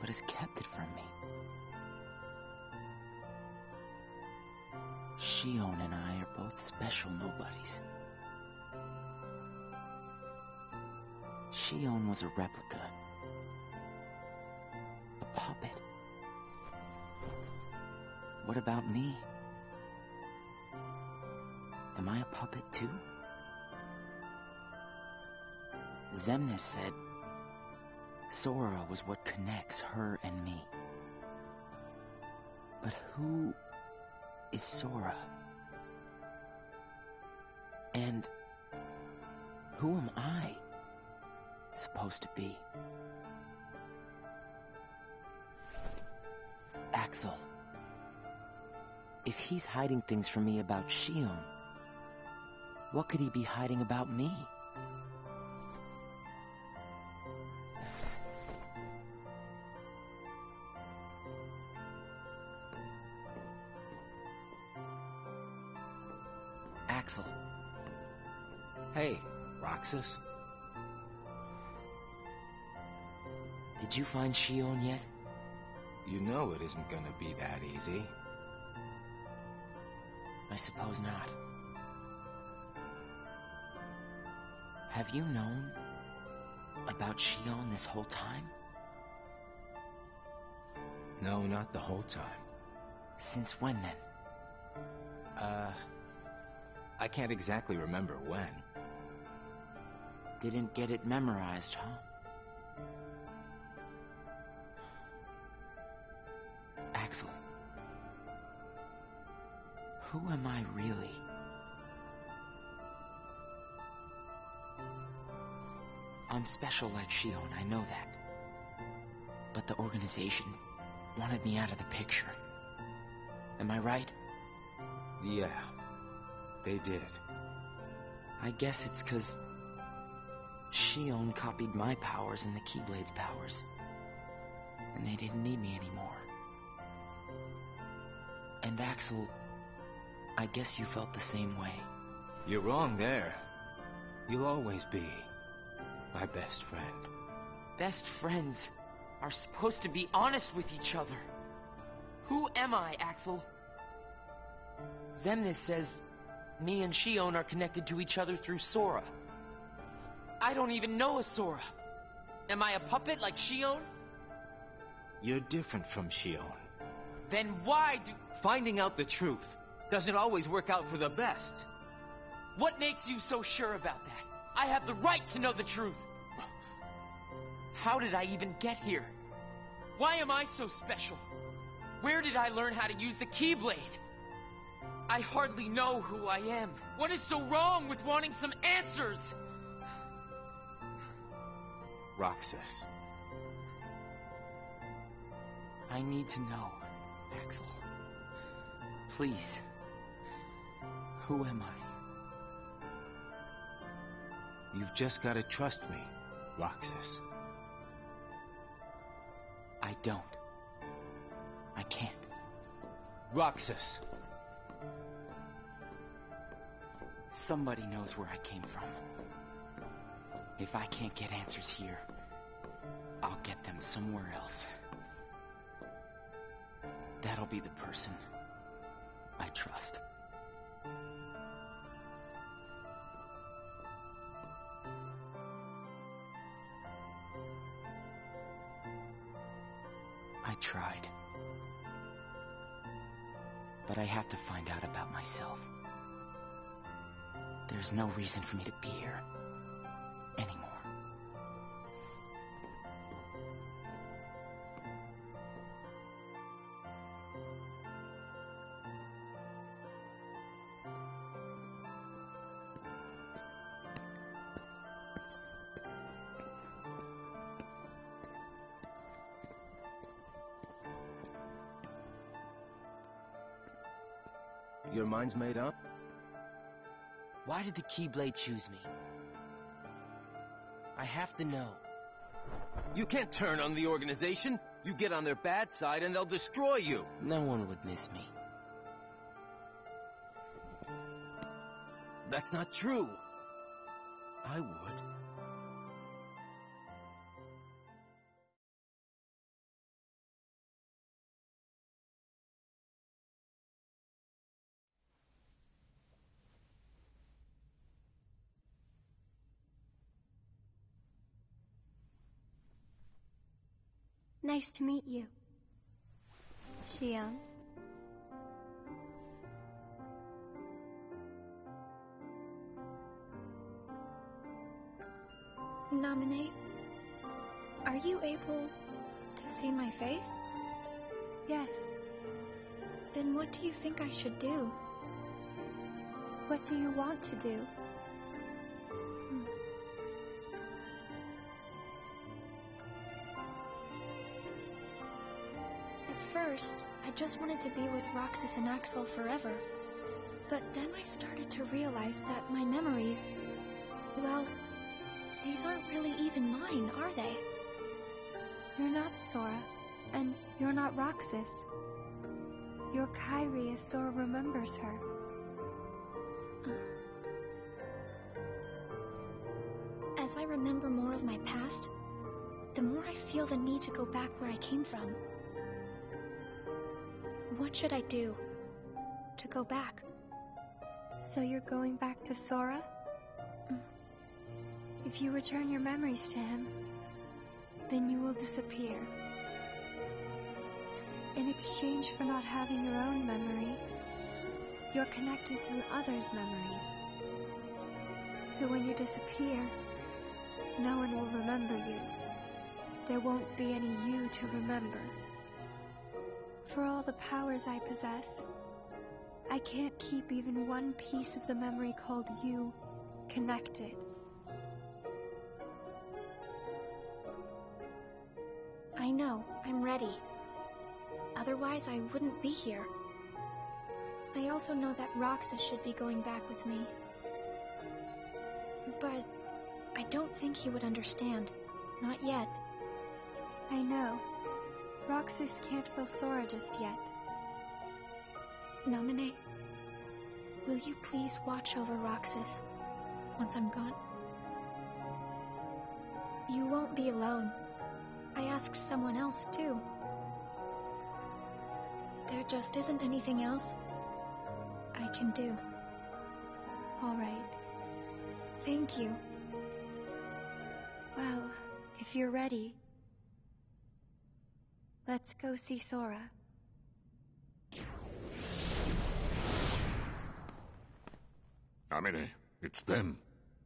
Speaker 3: but has kept it from me. Xion and I are both special nobodies. Xion was a replica. A puppet. What about me? Am I a puppet too? Xemnas said Sora was what connects her and me. But who is Sora? And who am I supposed to be? Axel. If he's hiding things from me about Xion, what could he be hiding about me? Axel.
Speaker 2: Hey, Roxas.
Speaker 3: Did you find Xion yet?
Speaker 2: You know it isn't gonna be that easy.
Speaker 3: I suppose not. Have you known about Xion this whole time?
Speaker 2: No, not the whole time.
Speaker 3: Since when then?
Speaker 2: I can't exactly remember when.
Speaker 3: Didn't get it memorized, huh? Axel. Who am I really? I'm special like Xion, I know that. But the organization wanted me out of the picture. Am I right?
Speaker 2: Yeah, they did.
Speaker 3: I guess it's 'cause Xion copied my powers and the Keyblade's powers. And they didn't need me anymore. And Axel, I guess you felt the same way.
Speaker 2: You're wrong there. You'll always be my best friend.
Speaker 3: Best friends are supposed to be honest with each other. Who am I, Axel? Xemnas says me and Xion are connected to each other through Sora. I don't even know a Sora. Am I a puppet like Xion?
Speaker 2: You're different from Xion.
Speaker 3: Then why do...
Speaker 2: Finding out the truth doesn't always work out for the best.
Speaker 3: What makes you so sure about that? I have the right to know the truth. How did I even get here? Why am I so special? Where did I learn how to use the Keyblade? I hardly know who I am. What is so wrong with wanting some answers?
Speaker 2: Roxas.
Speaker 3: I need to know, Axel. Please. Who am I?
Speaker 2: You've just got to trust me, Roxas.
Speaker 3: I don't. I can't.
Speaker 2: Roxas!
Speaker 3: Somebody knows where I came from. If I can't get answers here, I'll get them somewhere else. That'll be the person I trust. I tried. But I have to find out about myself. There's no reason for me to be here anymore.
Speaker 6: Your mind's made up?
Speaker 3: Why did the Keyblade choose me? I have to know.
Speaker 2: You can't turn on the organization. You get on their bad side and they'll destroy you.
Speaker 3: No one would miss me.
Speaker 2: That's not true. I would.
Speaker 4: Nice to meet you, Xion. Nominate, are you able to see my face? Yes. Then what do you think I should do? What do you want to do? First, I just wanted to be with Roxas and Axel forever. But then I started to realize that my memories, well, these aren't really even mine, are they? You're not Sora, and you're not Roxas. You're Kairi as Sora remembers her. As I remember more of my past, the more I feel the need to go back where I came from. What should I do to go back? So you're going back to Sora? If you return your memories to him, then you will disappear. In exchange for not having your own memory, you're connected through others' memories. So when you disappear, no one will remember you. There won't be any you to remember. For all the powers I possess, I can't keep even one piece of the memory called you connected. I know, I'm ready. Otherwise, I wouldn't be here. I also know that Roxas should be going back with me. But I don't think he would understand. Not yet. I know. Roxas can't feel Sora just yet. Nominate, will you please watch over Roxas once I'm gone? You won't be alone. I asked someone else, too. There just isn't anything else I can do. All right. Thank you. Well, if you're ready, let's go see Sora.
Speaker 11: Amine, it's them.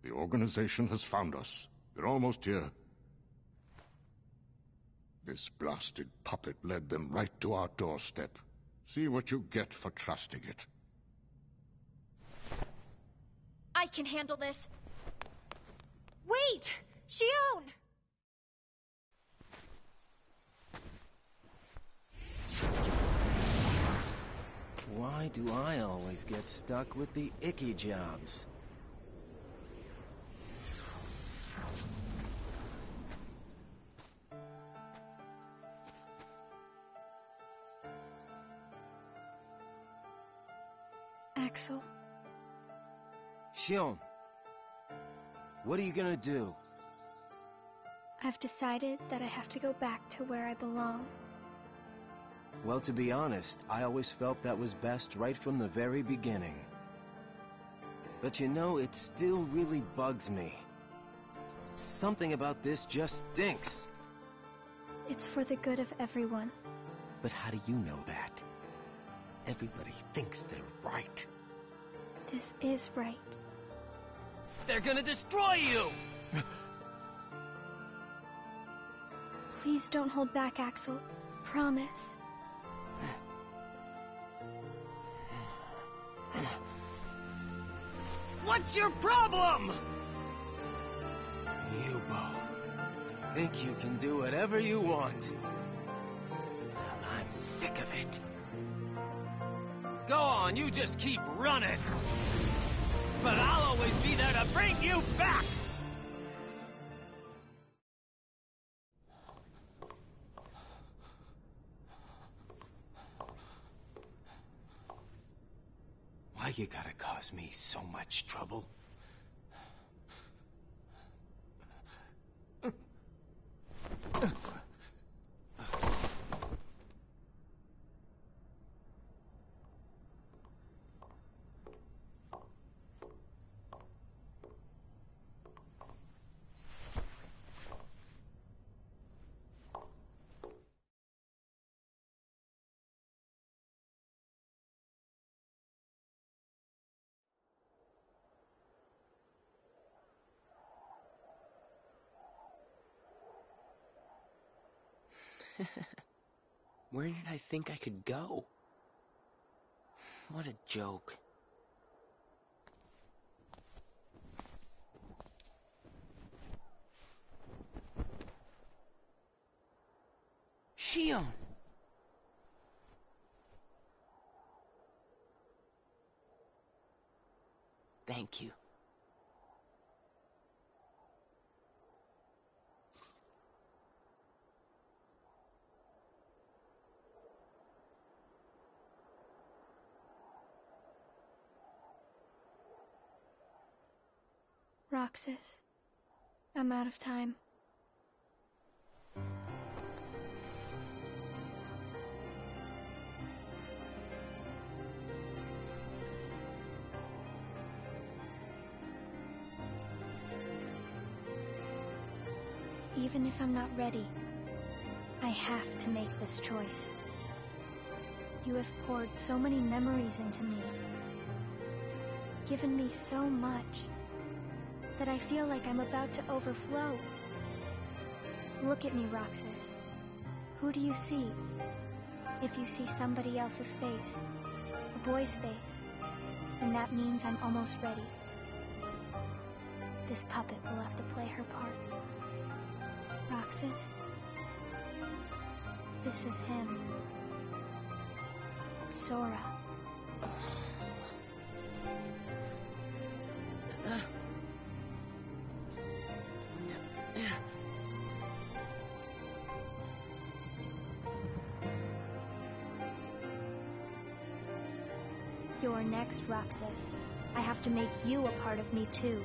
Speaker 11: The organization has found us. They're almost here. This blasted puppet led them right to our doorstep. See what you get for trusting it.
Speaker 4: I can handle this. Wait! Xion!
Speaker 10: Why do I always get stuck with the icky jobs?
Speaker 4: Axel.
Speaker 10: Xion, what are you gonna do?
Speaker 4: I've decided that I have to go back to where I belong.
Speaker 10: Well, to be honest, I always felt that was best right from the very beginning. But you know, it still really bugs me. Something about this just stinks.
Speaker 4: It's for the good of everyone.
Speaker 10: But how do you know that? Everybody thinks they're right.
Speaker 4: This is right.
Speaker 10: They're gonna destroy you!
Speaker 4: Please don't hold back, Axel. Promise.
Speaker 10: What's your problem? You both think you can do whatever you want. Well, I'm sick of it. Go on, you just keep running. But I'll always be there to bring you back! Why you gotta cause me so much trouble?
Speaker 3: Where did I think I could go? What a joke. Xion! Thank you.
Speaker 4: Roxas, I'm out of time. Even if I'm not ready, I have to make this choice. You have poured so many memories into me, given me so much, that I feel like I'm about to overflow. Look at me, Roxas. Who do you see? If you see somebody else's face, a boy's face, then that means I'm almost ready. This puppet will have to play her part. Roxas, this is him. Sora. You're next, Roxas. I have to make you a part of me too.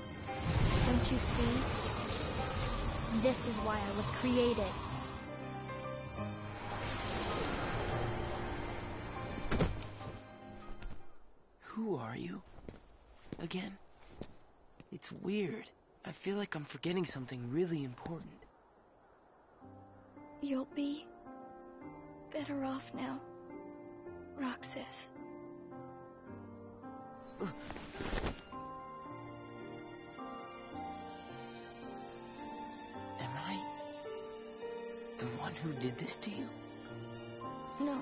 Speaker 4: Don't you see? This is why I was created.
Speaker 3: Who are you? Again? It's weird. I feel like I'm forgetting something really important.
Speaker 4: You'll be better off now, Roxas.
Speaker 3: Am I the one who did this to you?
Speaker 4: No.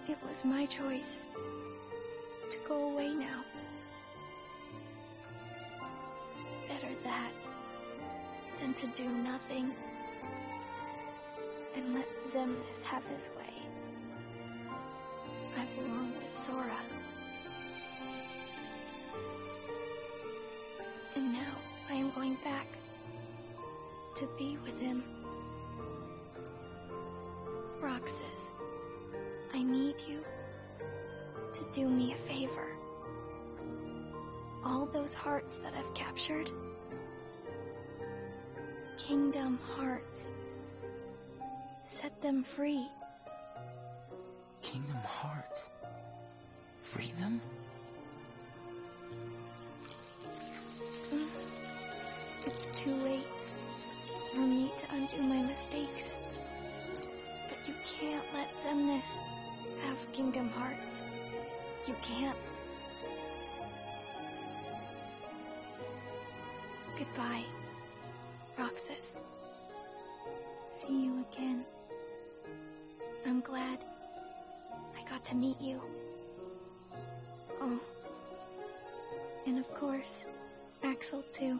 Speaker 4: It was my choice to go away now. Better that than to do nothing and let Xemnas have his way. I belong with Sora. And now I am going back to be with him. Roxas, I need you to do me a favor. All those hearts that I've captured, Kingdom Hearts, set them free.
Speaker 3: Kingdom Hearts? Free them?
Speaker 4: It's too late for me to undo my mistakes. But you can't let Xemnas have Kingdom Hearts. You can't. Goodbye, Roxas. See you again. I'm glad I got to meet you. Oh, and of course, Axel too.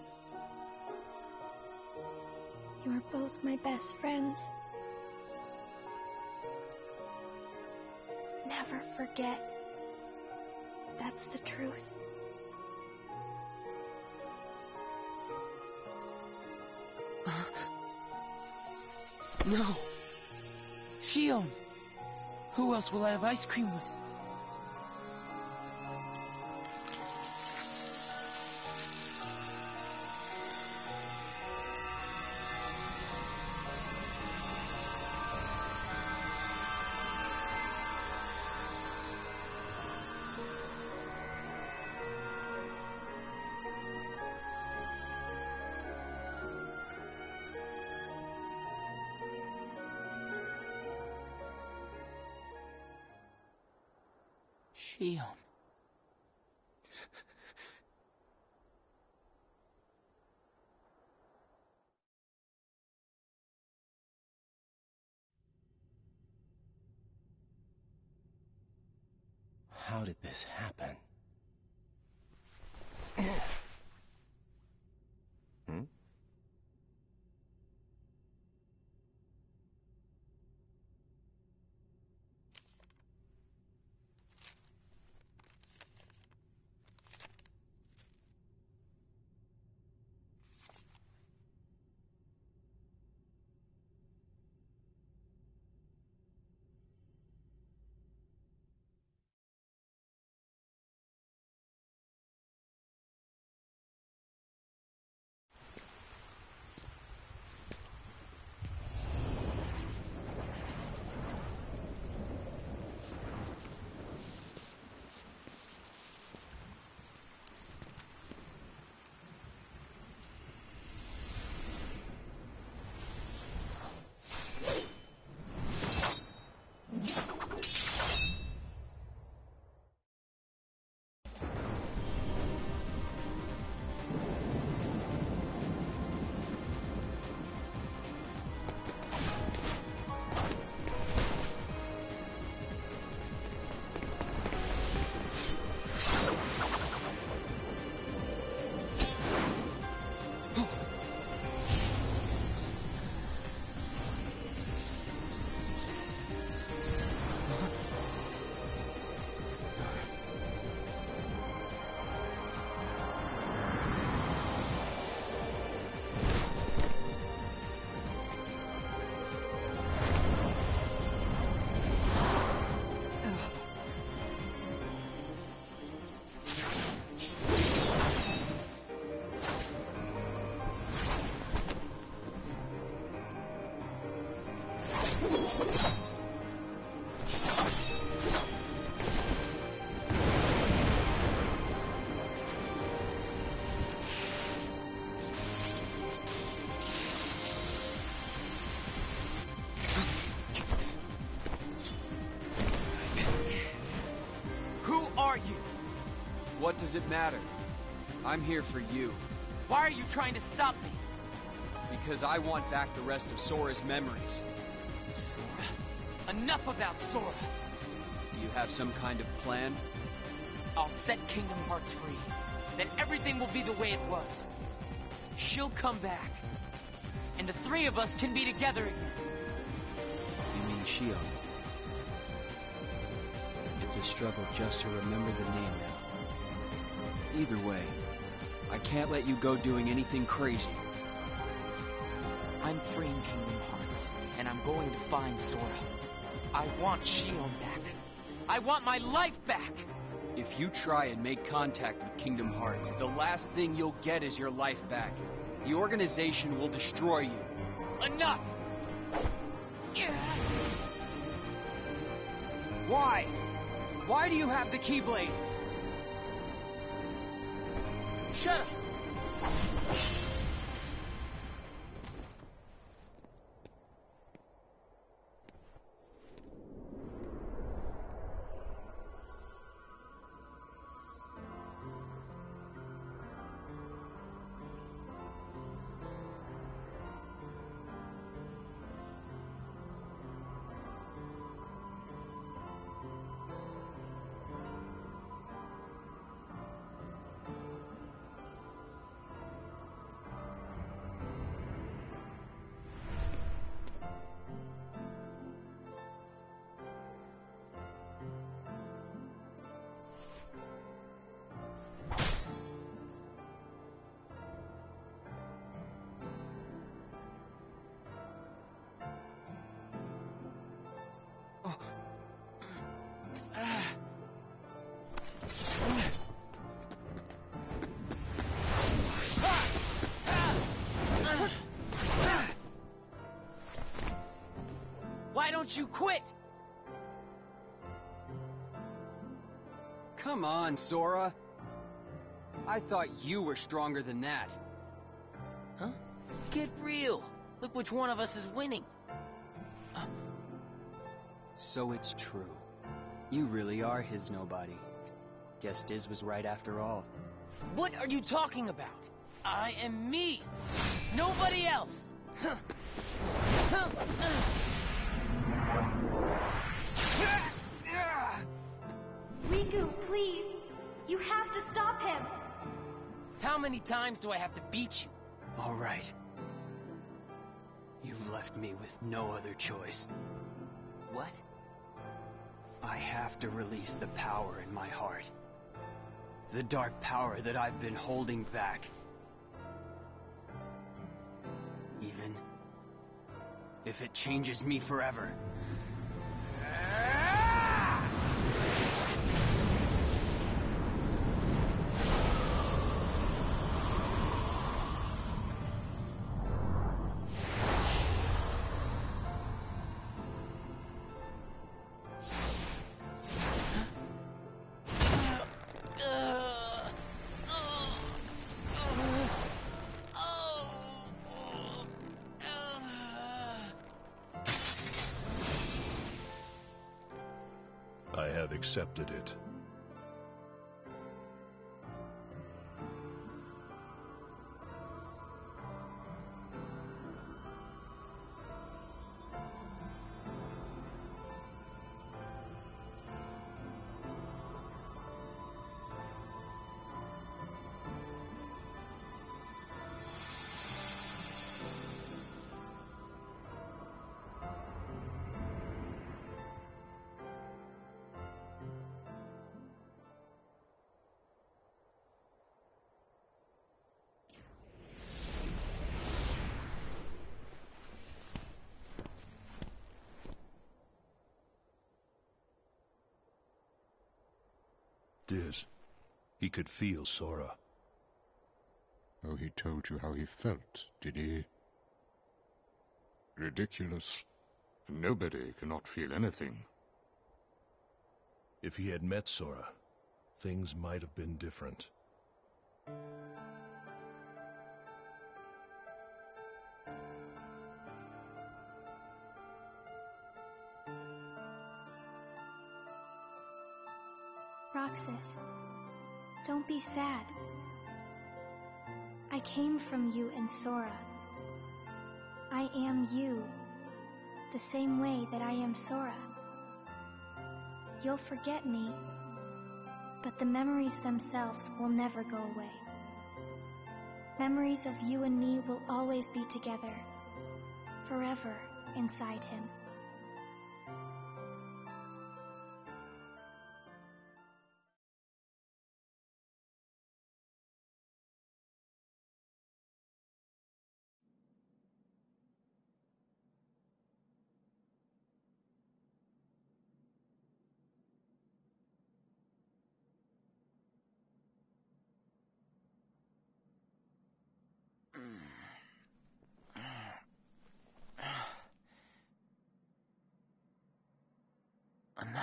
Speaker 4: You are both my best friends. Never forget. That's the truth.
Speaker 3: No. Xion. Who else will I have ice cream with? Xion.
Speaker 10: How did this happen? Hmm?
Speaker 6: What does it matter? I'm here for you.
Speaker 3: Why are you trying to stop me?
Speaker 6: Because I want back the rest of Sora's memories.
Speaker 3: Sora. Enough about Sora.
Speaker 6: Do you have some kind of plan?
Speaker 3: I'll set Kingdom Hearts free. Then everything will be the way it was. She'll come back. And the three of us can be together again.
Speaker 6: You mean Xion? It's to struggle just to remember the name now. Either way, I can't let you go doing anything crazy.
Speaker 3: I'm freeing Kingdom Hearts, and I'm going to find Sora. I want Shion back. I want my life back!
Speaker 6: If you try and make contact with Kingdom Hearts, the last thing you'll get is your life back. The organization will destroy you.
Speaker 3: Enough!
Speaker 6: Why? Why do you have the Keyblade?
Speaker 3: Shut up! Why don't you quit?
Speaker 6: Come on, Sora. I thought you were stronger than that.
Speaker 3: Huh? Get real. Look which one of us is winning.
Speaker 6: So it's true. You really are his nobody. Guess Diz was right after all.
Speaker 3: What are you talking about? I am me. Nobody else.
Speaker 7: Riku, please. You have to stop him.
Speaker 3: How many times do I have to beat you?
Speaker 6: All right. You've left me with no other choice.
Speaker 3: What?
Speaker 6: I have to release the power in my heart. The dark power that I've been holding back. Even if it changes me forever.
Speaker 16: I have accepted it. Diz, he could feel Sora.
Speaker 11: Oh, he told you how he felt, did he? Ridiculous. Nobody cannot feel anything.
Speaker 16: If he had met Sora, things might have been different.
Speaker 4: Roxas, don't be sad. I came from you and Sora. I am you, the same way that I am Sora. You'll forget me, but the memories themselves will never go away. Memories of you and me will always be together, forever inside him.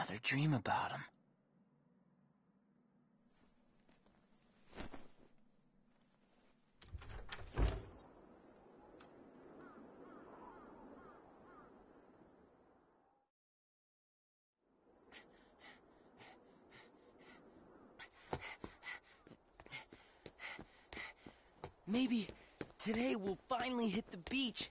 Speaker 3: rather dream about him. Maybe today we'll finally hit the beach